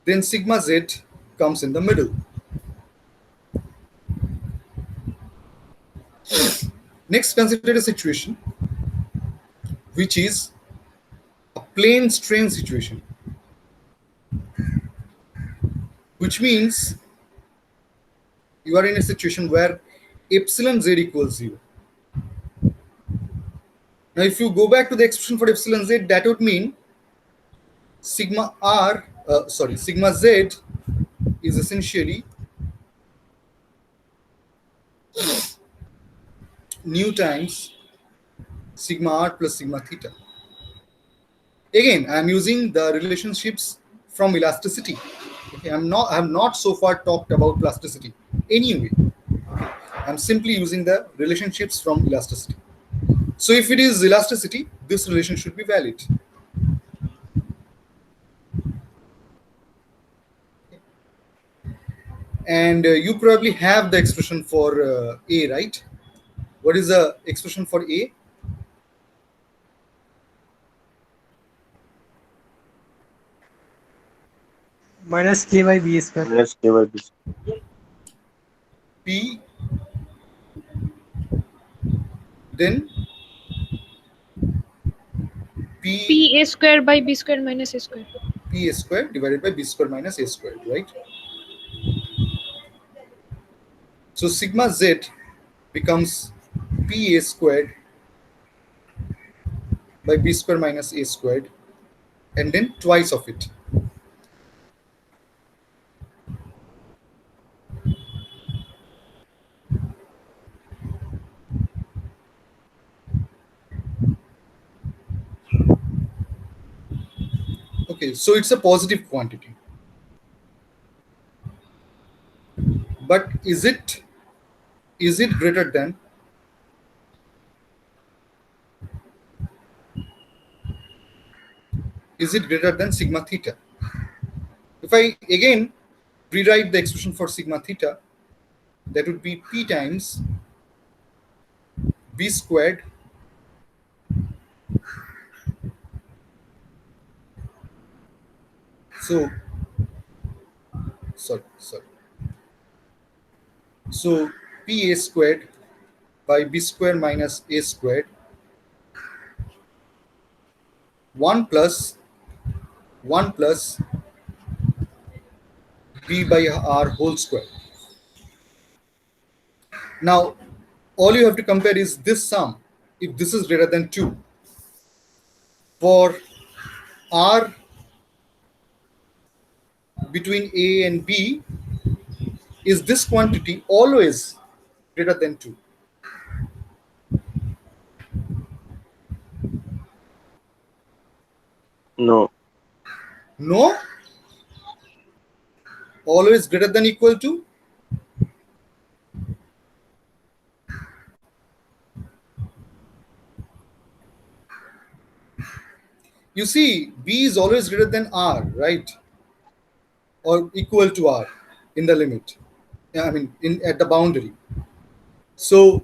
then sigma z comes in the middle. Next, consider a situation which is a plane strain situation, which means you are in a situation where epsilon z equals 0. Now, if you go back to the expression for epsilon z, that would mean sigma z is essentially nu times sigma r plus sigma theta. Again, I am using the relationships from elasticity. Okay, I have not so far talked about plasticity anyway. I'm simply using the relationships from elasticity. So if it is elasticity, this relation should be valid. And you probably have the expression for A, right? What is the expression for A? minus k by b square. minus k by b square. P, then P P a square by b square minus a square. P a square divided by b square minus a square, right? So sigma z becomes P a squared by b square minus a squared, and then twice of it. Okay, so it's a positive quantity. But is it greater than sigma theta? If I again rewrite the expression for sigma theta, that would be P times b squared so so P a squared by b square minus a squared 1 plus b by r whole square. Now all you have to compare is this sum. If this is greater than 2, for r between a and b, is this quantity always greater than 2? No. No? Always greater than equal to? You see, b is always greater than r, right? Or equal to r in the limit. I mean, at the boundary. So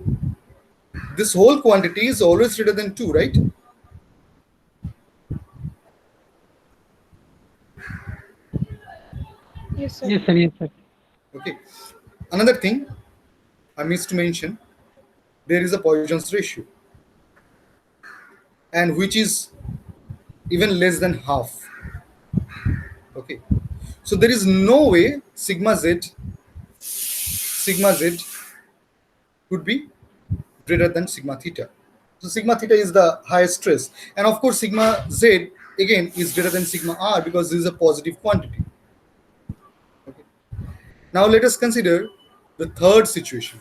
this whole quantity is always greater than 2, right? Yes, sir. Yes, sir. Yes, sir. Okay. Another thing I missed to mention, there is a Poisson's ratio, and which is even less than half. Okay. So there is no way sigma z sigma z could be greater than sigma theta. So sigma theta is the highest stress, and of course sigma z again is greater than sigma r because this is a positive quantity. Okay. Now let us consider the third situation,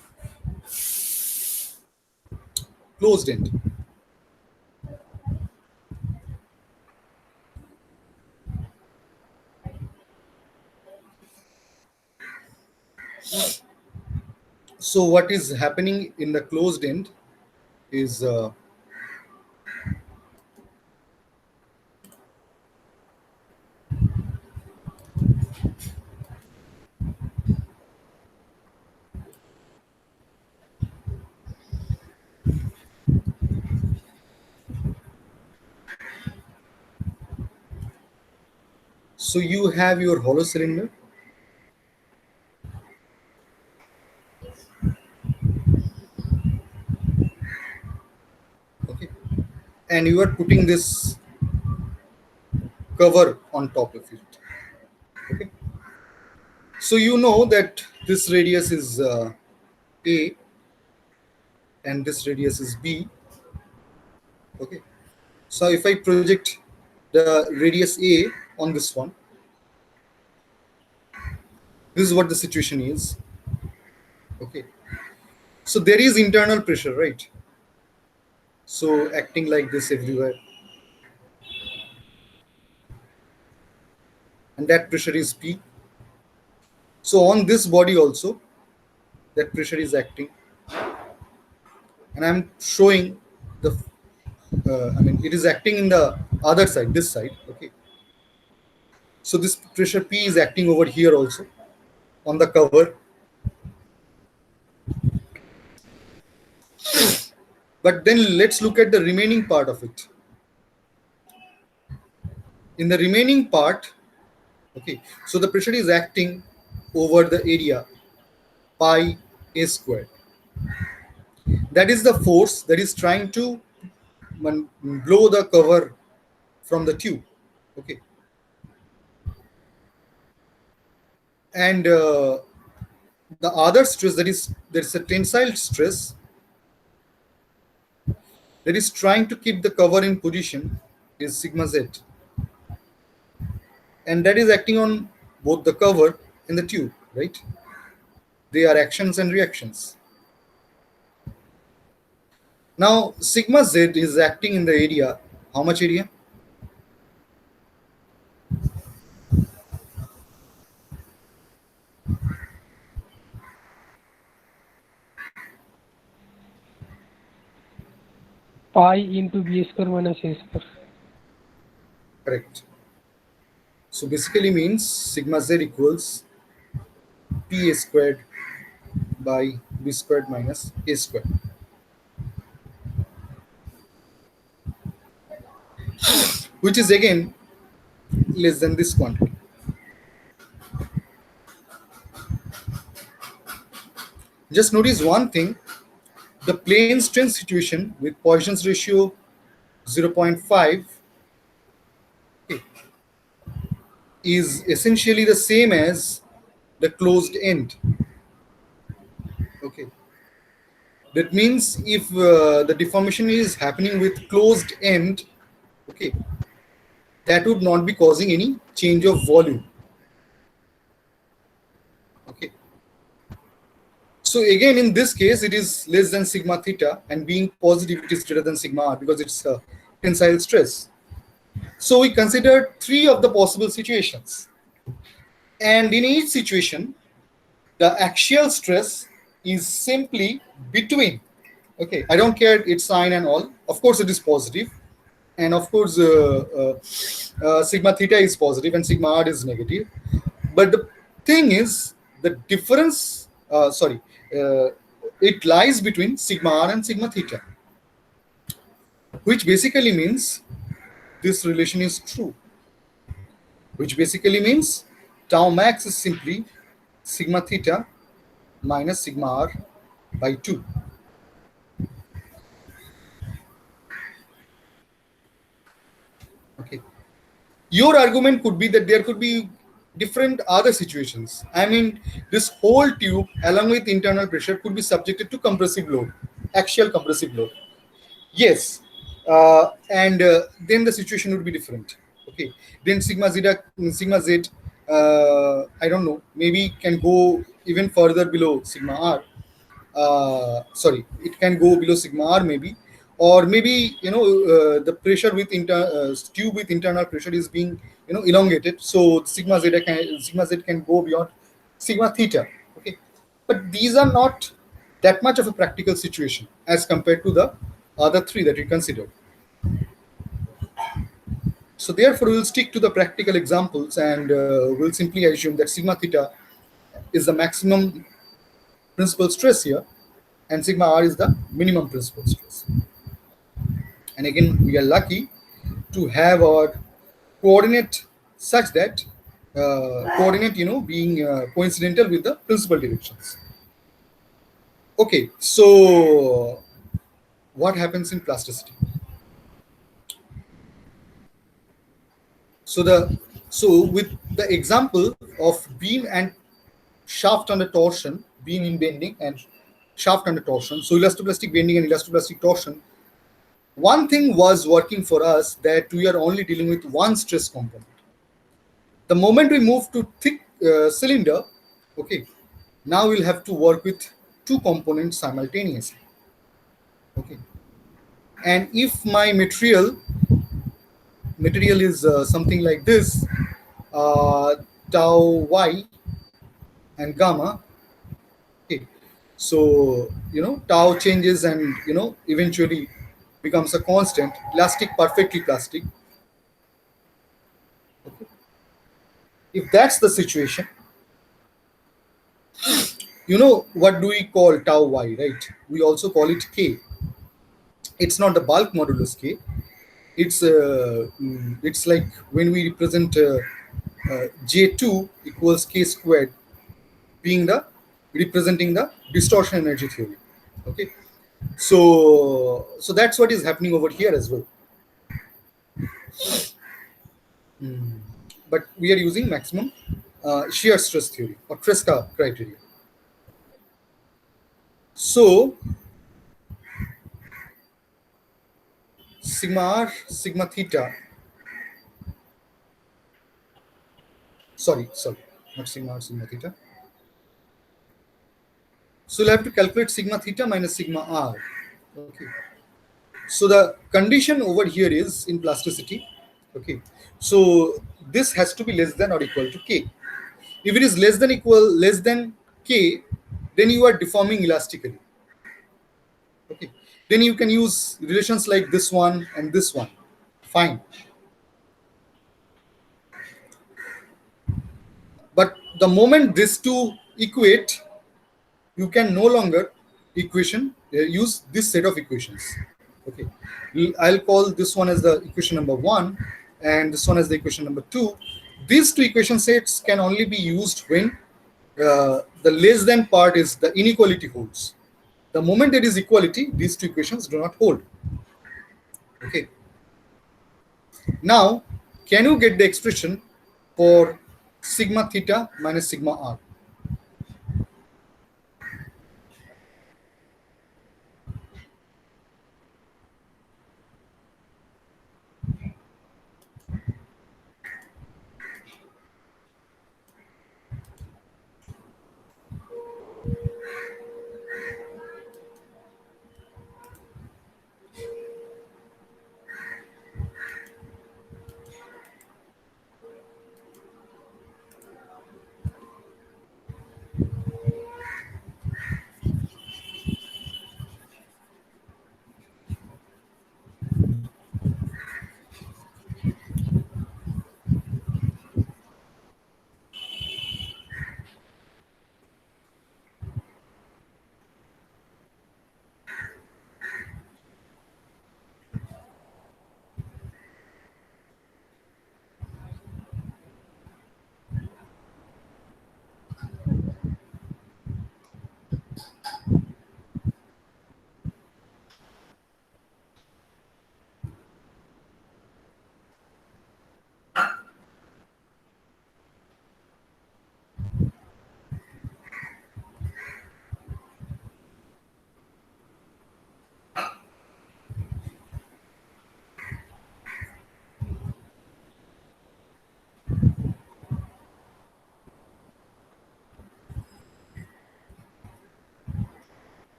closed end. So what is happening in the closed end is so you have your hollow cylinder. Okay, and you are putting this cover on top of it. Okay, so you know that this radius is a and this radius is b. Okay, so if I project the radius a on this one, this is what the situation is. Okay, so there is internal pressure, right? So acting like this everywhere, and that pressure is p. So on this body also that pressure is acting, and I'm showing the I mean it is acting in the other side, this side. Okay, so this pressure p is acting over here also on the cover. But then let's look at the remaining part of it. In the remaining part, okay, so the pressure is acting over the area pi a squared. That is the force that is trying to blow the cover from the tube. Okay, and the other stress, that is there's a tensile stress that is trying to keep the cover in position, is sigma z, and that is acting on both the cover and the tube, right? They are actions and reactions. Now sigma z is acting in the area, how much area? Pi into b square minus a square. Correct. So basically means sigma z equals p a squared by b squared minus a squared, which is again less than this quantity. Just notice one thing, the plane strain situation with Poisson's ratio 0.5, okay, is essentially the same as the closed end. Okay, that means if the deformation is happening with closed end, okay, that would not be causing any change of volume. Okay, so again in this case it is less than sigma theta, and being positive it is greater than sigma r because it's a tensile stress. So we considered three of the possible situations, and in each situation the axial stress is simply between, okay, I don't care its sign and all, of course it is positive, and of course sigma theta is positive and sigma r is negative, but the thing is the difference it lies between sigma r and sigma theta, which basically means this relation is true, which basically means tau max is simply sigma theta minus sigma r by 2. Okay, your argument could be that there could be different other situations. I mean, this whole tube, along with internal pressure, could be subjected to compressive load, axial compressive load. Yes, and then the situation would be different. Okay, then sigma z, I don't know, maybe can go even further below sigma r. Sorry, it can go below sigma r maybe, or maybe the pressure with tube with internal pressure is being elongated, so sigma z can go beyond sigma theta. Okay, but these are not that much of a practical situation as compared to the other three that we considered. So therefore, we'll stick to the practical examples, and we'll simply assume that sigma theta is the maximum principal stress here, and sigma r is the minimum principal stress. And again, we are lucky to have our coordinate such that coordinate being coincidental with the principal directions. Okay, so what happens in plasticity? So the so with the example of beam and shaft under torsion, beam in bending and shaft under torsion, so elastoplastic bending and elastoplastic torsion, one thing was working for us, that we are only dealing with one stress component. The moment we move to thick cylinder, okay, now we'll have to work with two components simultaneously. Okay, and if my material is something like this, uh, tau y and gamma. Okay, so tau changes and eventually becomes a constant, elastic, perfectly plastic. Okay. If that's the situation, what do we call tau y, right? We also call it k. It's not the bulk modulus k. It's like when we represent J2 equals k squared, being the representing the distortion energy theory. Okay, so that's what is happening over here as well. Mm. But we are using maximum shear stress theory or Tresca criteria. So sigma r, sigma theta. Sorry, not sigma r, sigma theta. So we'll have to calculate sigma theta minus sigma r. Okay. So the condition over here is in plasticity. Okay. So this has to be less than or equal to k. If it is less than k, then you are deforming elastically. Okay. Then you can use relations like this one and this one. Fine. But the moment these two equate, you can no longer use this set of equations. Okay, I'll call this one as the equation number 1 and this one as the equation number 2. These two equation sets can only be used when the less than part is the inequality holds. The moment there is equality, these two equations do not hold. Okay, now can you get the expression for sigma theta minus sigma r?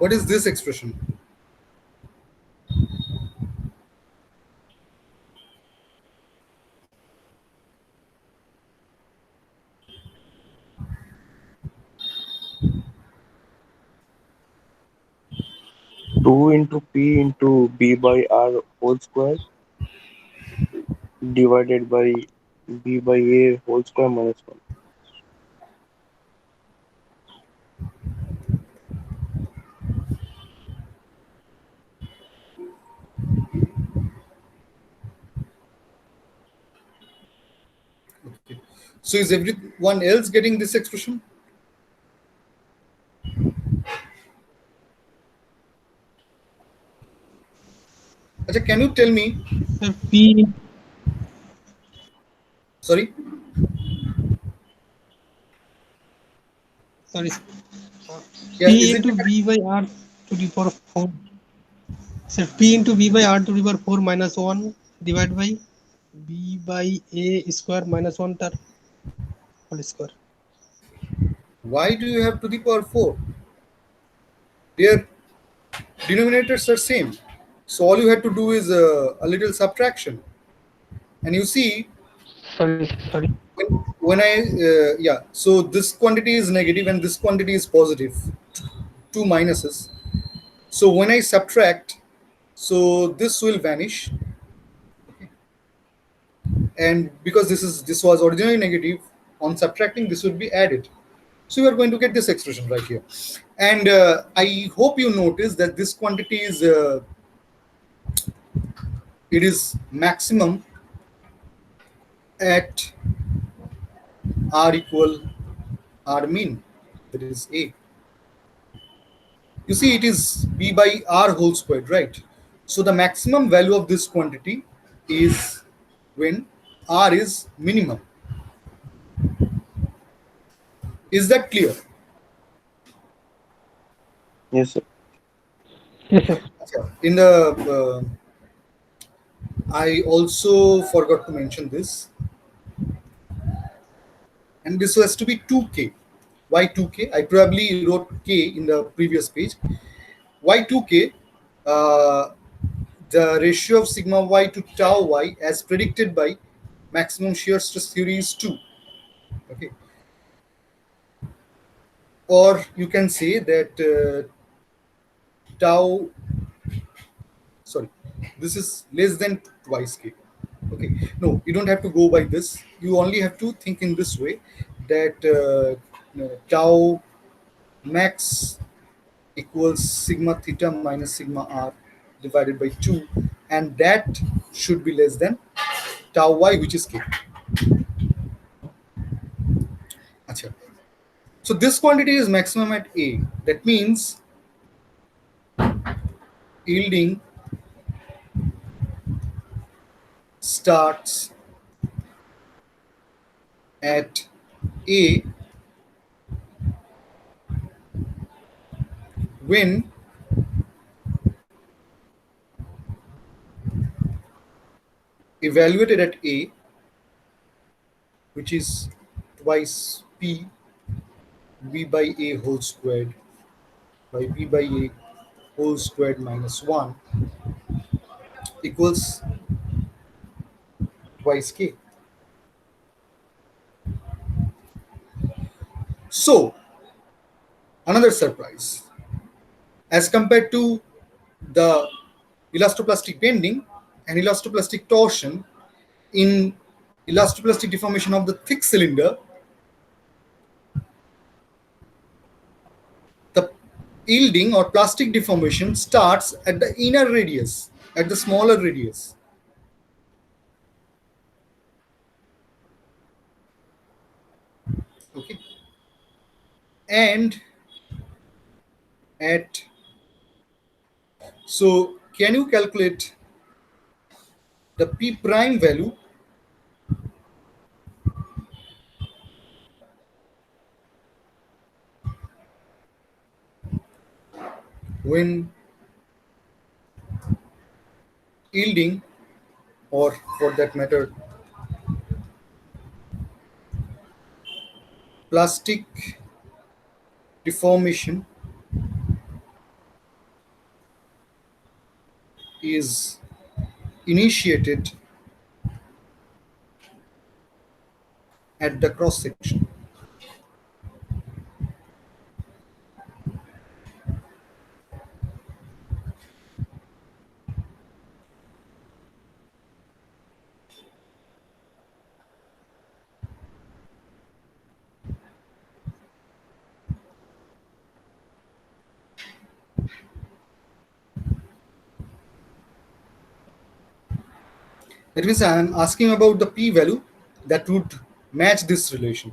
What is this expression? 2 into P into B by R whole square divided by B by A whole square minus 1. Okay. So is everyone else getting this expression? Acha, can you tell me? Sir, P, Sorry. sorry, Yeah. P Is it into V by R to the power 4. Sir, P into V by R to the power 4 minus 1 divided by B by A square minus 1 whole square. why do you have to the power 4? Their denominators are same. So all you have to do is a little subtraction. And you see, Sorry. when I yeah, so this quantity is negative and this quantity is positive, two minuses. So when I subtract, so this will vanish, and because this was originally negative, on subtracting this will be added. So you are going to get this expression right here. And I hope you notice that this quantity is it is maximum at r equal r mean, that is a. You see, it is b by r whole squared, right? So the maximum value of this quantity is when r is minimum. Is that clear? Yes, sir. Yes, sir. In the I also forgot to mention this, and this has to be 2k. Why 2k? I probably wrote k in the previous page. Why 2k? Uh, the ratio of sigma y to tau y as predicted by maximum shear stress theory is 2. Okay, or you can say that tau, sorry, this is less than twice k. Okay, no, you don't have to go by this. You only have to think in this way, that tau max equals sigma theta minus sigma r divided by 2, and that should be less than tau y, which is k. Acha. So this quantity is maximum at a. That means yielding starts at a when evaluated at a, which is twice p b by a whole squared by b by a whole squared minus 1 equals twice k. So, another surprise. As compared to the elastoplastic bending and elastoplastic torsion, in elastoplastic deformation of the thick cylinder, the yielding or plastic deformation starts at the inner radius, at the smaller radius. Okay. And at, so can you calculate the p prime value when yielding, or for that matter plastic deformation is initiated at the cross section. That means I am asking about the p value that would match this relation.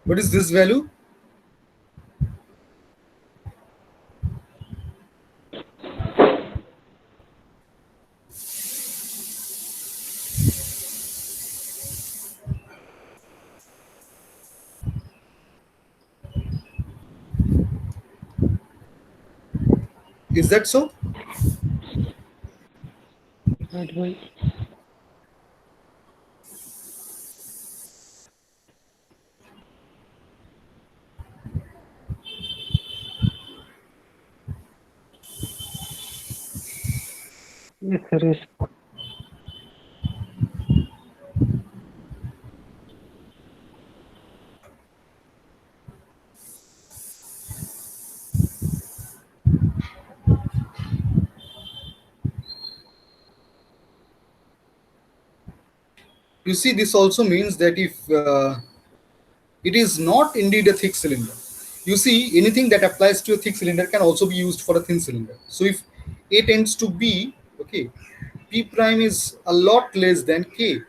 What is this value? Is that so? Divided by yes, sir. Yes. You see, this also means that if it is not indeed a thick cylinder, you see, anything that applies to a thick cylinder can also be used for a thin cylinder. So if A tends to B, okay, P prime is a lot less than K,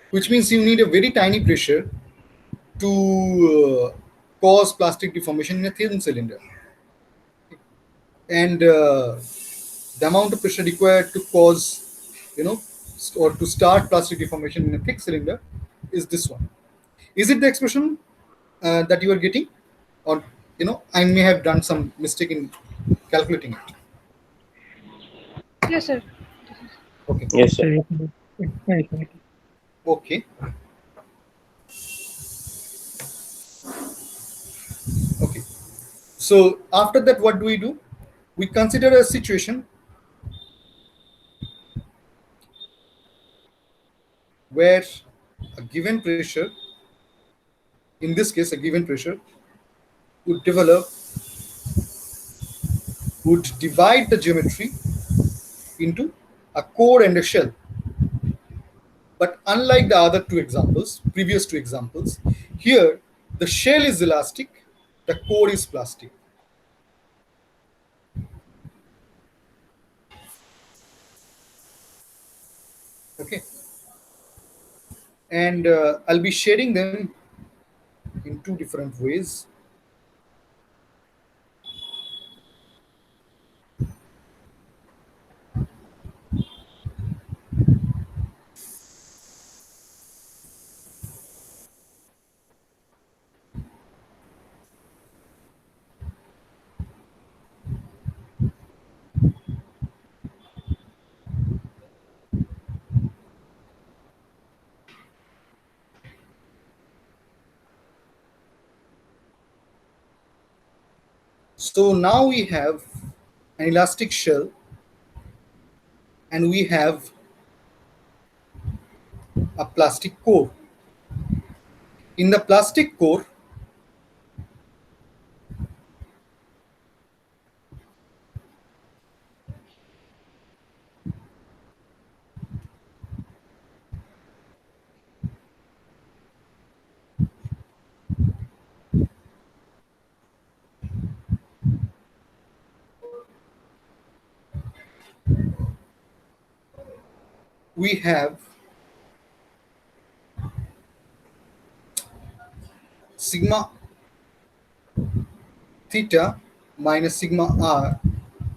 which means you need a very tiny pressure to cause plastic deformation in a thin cylinder. And the amount of pressure required to cause, or to start plastic deformation in a thick cylinder is this one. Is it the expression that you are getting? Or, I may have done some mistake in calculating it. Yes, sir. Okay. Yes, sir. Sir, yes, sir. Yes, right, right. Okay. Okay. So after that, what do? We consider a situation where a given pressure, in this case, a given pressure would divide the geometry into a core and a shell. But unlike the other two examples, previous two examples, here the shell is elastic, the core is plastic. Okay. And I'll be shading them in two different ways. So now we have an elastic shell and we have a plastic core. In the plastic core, we have sigma theta minus sigma r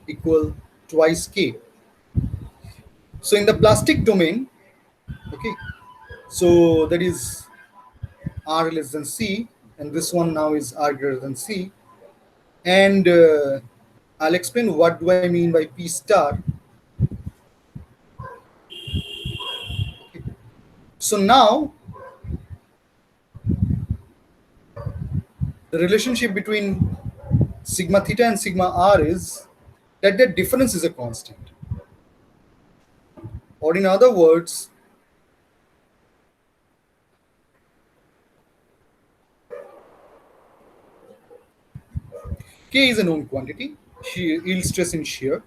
equal twice k. So in the plastic domain, okay, so that is r less than c, and this one now is r greater than c. And I'll explain what do I mean by p star. Okay. So now the relationship between sigma theta and sigma r is that their difference is a constant. Or in other words, K is a known quantity, yield stress in shear.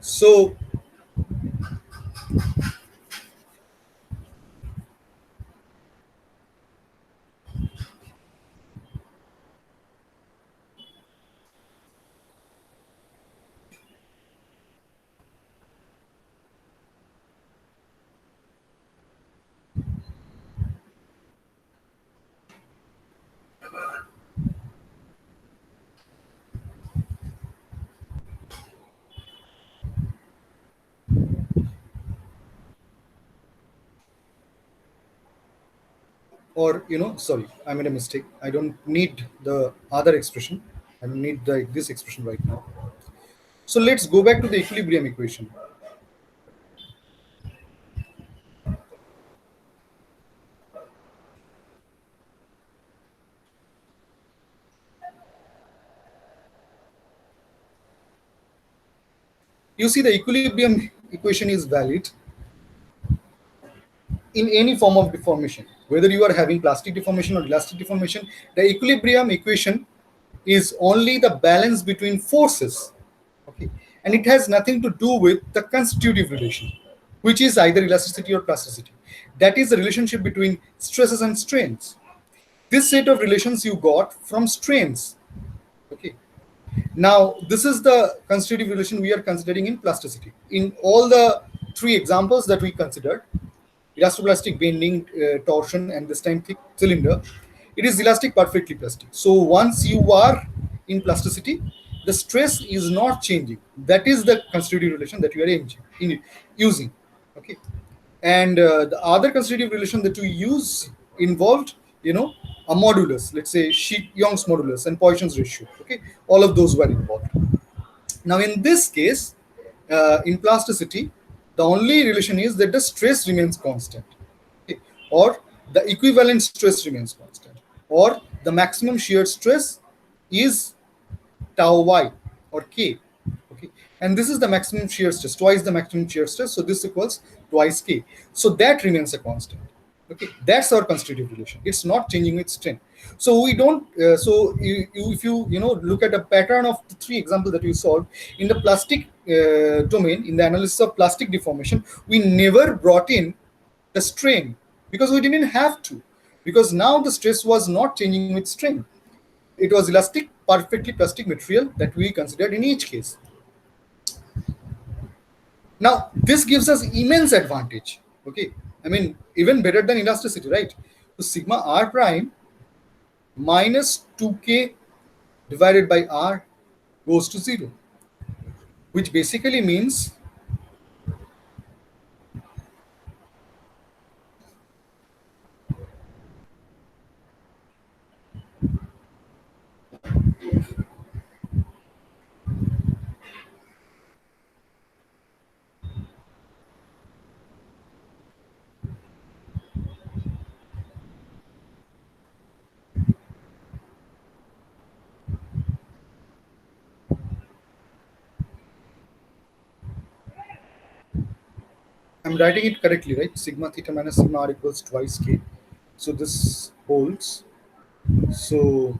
So or sorry, I made a mistake. I don't need the other expression. I don't need this expression right now. So let's go back to the equilibrium equation. You see, the equilibrium equation is valid in any form of deformation, whether you are having plastic deformation or elastic deformation. The equilibrium equation is only the balance between forces, okay, and it has nothing to do with the constitutive relation, which is either elasticity or plasticity. That is the relationship between stresses and strains. This set of relations you got from strains, okay. Now, this is the constitutive relation we are considering in plasticity. In all the three examples that we considered, elastoplastic bending, torsion, and this time thick cylinder, it is elastic perfectly plastic. So once you are in plasticity, the stress is not changing. That is the constitutive relation that you are using. Okay, and the other constitutive relation that we use involved, a modulus, let's say Young's modulus and Poisson's ratio. Okay, all of those were involved. Now, in this case, in plasticity, the only relation is that the stress remains constant, okay, or the equivalent stress remains constant, or the maximum shear stress is tau y or k. Okay, and this is the maximum shear stress, twice the maximum shear stress. So this equals twice k. So that remains a constant. Okay, that's our constitutive relation. It's not changing with strain. So we don't. If you look at a pattern of the three examples that you solved in the plastic domain, in the analysis of plastic deformation, we never brought in the strain because we didn't have to, because now the stress was not changing with strain. It was elastic, perfectly plastic material that we considered in each case. Now, this gives us immense advantage. Okay, I mean, even better than elasticity, right? So sigma r prime minus 2k divided by r goes to 0, which basically means I'm writing it correctly, right? Sigma theta minus sigma r equals twice k. So this holds. So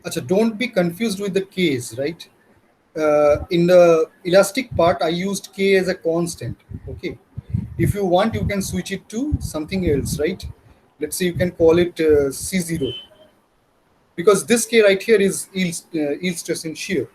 Acha, don't be confused with the k's, right? In the elastic part, I used k as a constant. Okay, if you want, you can switch it to something else, right? Let's say you can call it C0, because this k right here is yield stress in shear.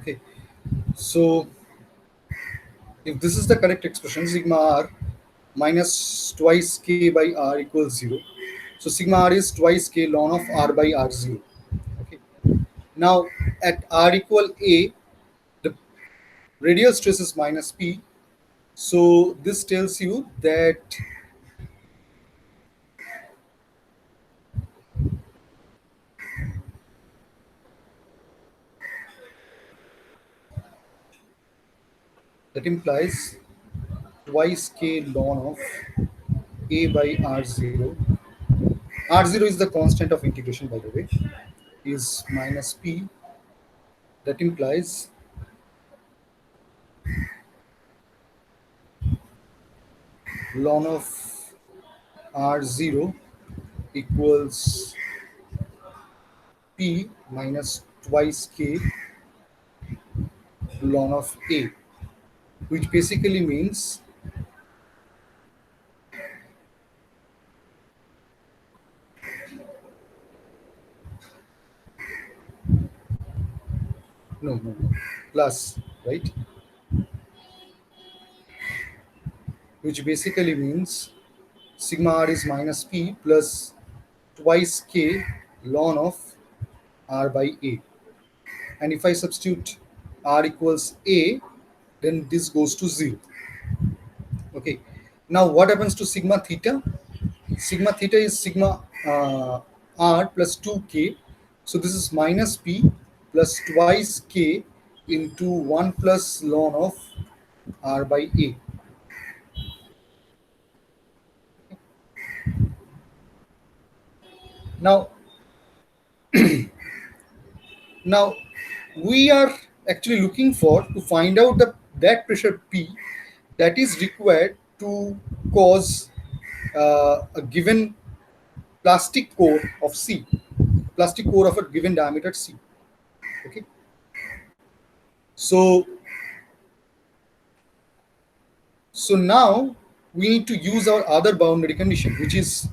Okay, so if this is the correct expression, sigma r minus twice k by r equals 0. So sigma r is twice k ln of r by r 0. Okay. Now at r equal a, the radial stress is minus p. So this tells you that that implies twice k ln of a by r0. R0 is the constant of integration, by the way, is minus p. That implies ln of r0 equals p minus twice k ln of a, which basically means no, plus, right? Which basically means sigma r is minus p plus twice k ln of r by a. And if I substitute r equals a, then this goes to 0. Okay. Now what happens to sigma theta? Sigma theta is sigma r plus 2k. So this is minus p plus twice k into 1 plus ln of r by a. Now, now we are actually looking for to find out that pressure P that is required to cause a given plastic core of C, plastic core of a given diameter C. Okay. So now we need to use our other boundary condition, which is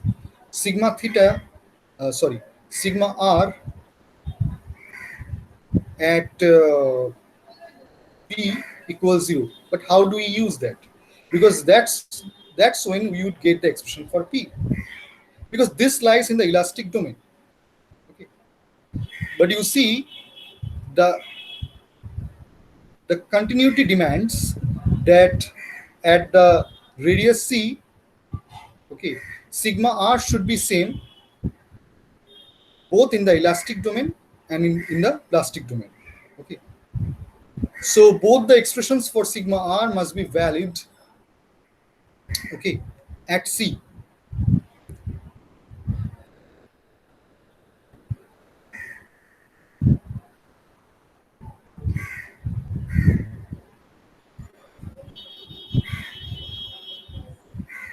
sigma theta, sigma r at p equals 0. But how do we use that? Because that's when we would get the expression for p, because this lies in the elastic domain. Okay. But you see, the continuity demands that at the radius c, okay, sigma r should be same both in the elastic domain and in the plastic domain. Okay. So both the expressions for sigma r must be valid, okay, at c.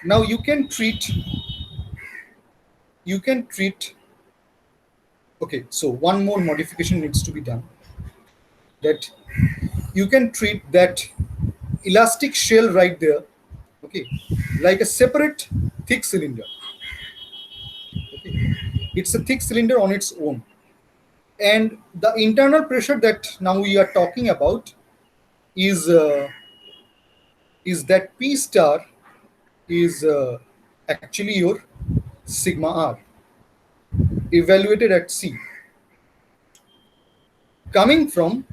Now you can treat okay, so one more modification needs to be done, that you can treat that elastic shell right there, okay, like a separate thick cylinder. Okay. It's a thick cylinder on its own, and the internal pressure that now we are talking about is that P star is actually your sigma r evaluated at C, coming from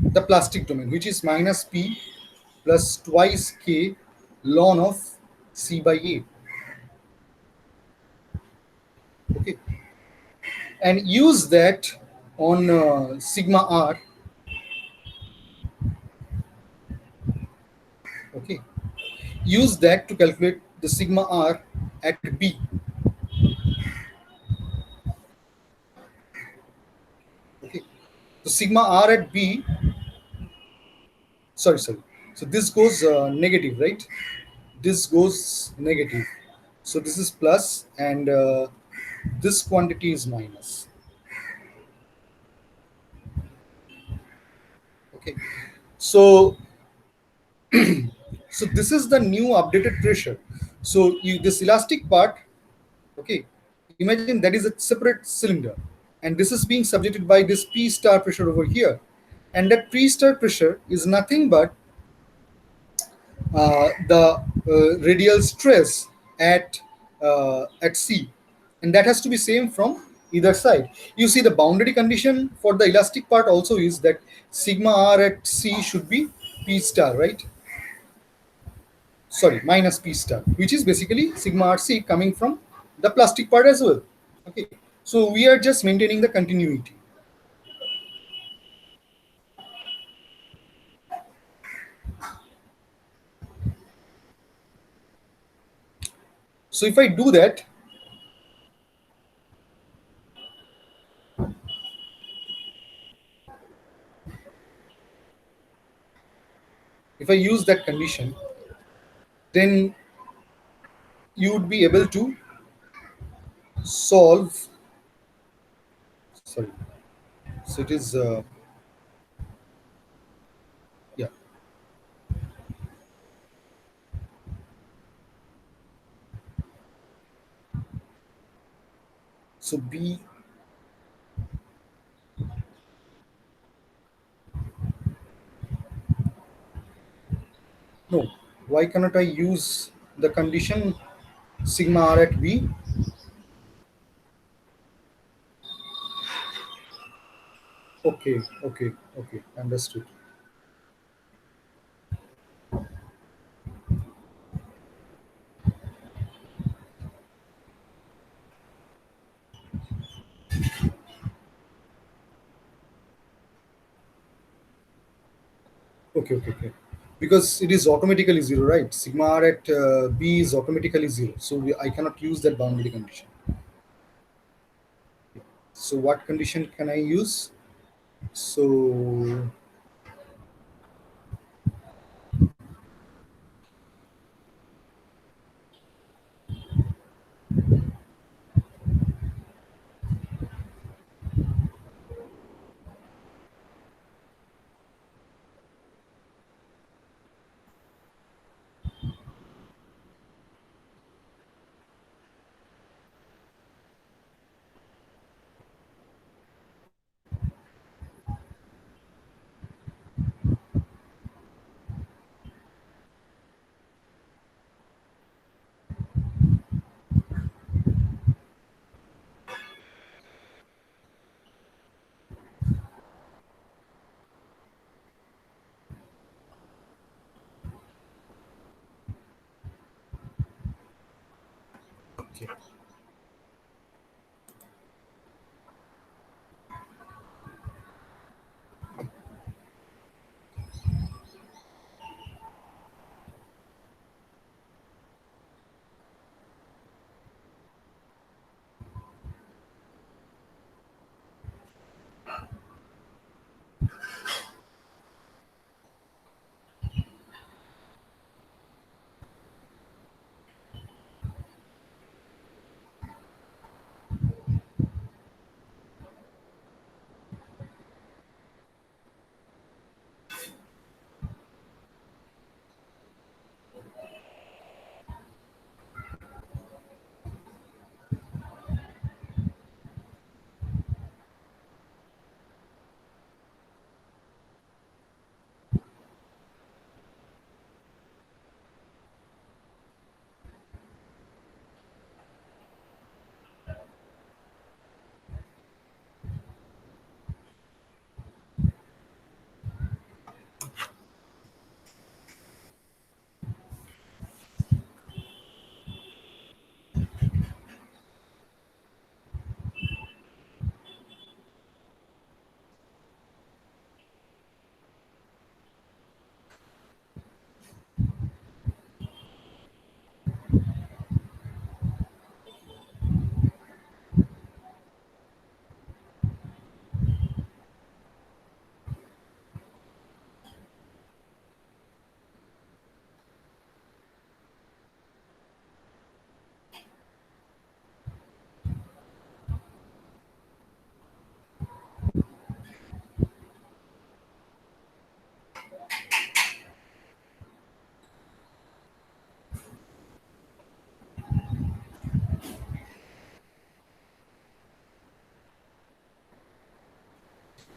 the plastic domain, which is minus P plus twice K ln of C by A. Okay. And use that on sigma r. Okay. Use that to calculate the sigma r at B. Okay. So sigma r at B, sorry. So this goes negative, right? This goes negative. So this is plus, and this quantity is minus. Okay. So so this is the new updated pressure. So this elastic part, okay, imagine that is a separate cylinder, and this is being subjected by this P star pressure over here. and that pre-start pressure is nothing but the radial stress at C, and that has to be same from either side. You see, the boundary condition for the elastic part also is that sigma r at C should be P star, right? Sorry, minus P star, which is basically sigma r C coming from the plastic part as well. Okay, so we are just maintaining the continuity. So if I do that, if I use that condition, then you would be able to solve. Sorry, so it is yeah. So B, no, why cannot I use the condition sigma r at B? Okay, okay, okay, understood. Okay, okay, okay. Because it is automatically zero, right? Sigma r at B is automatically zero, so I cannot use that boundary condition. So what condition can I use? So okay.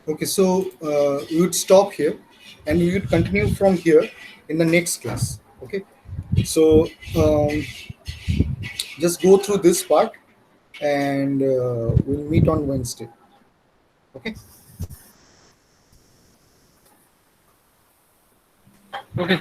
Okay, so we would stop here and we would continue from here in the next class. Okay, so just go through this part and we'll meet on Wednesday. Okay. Okay.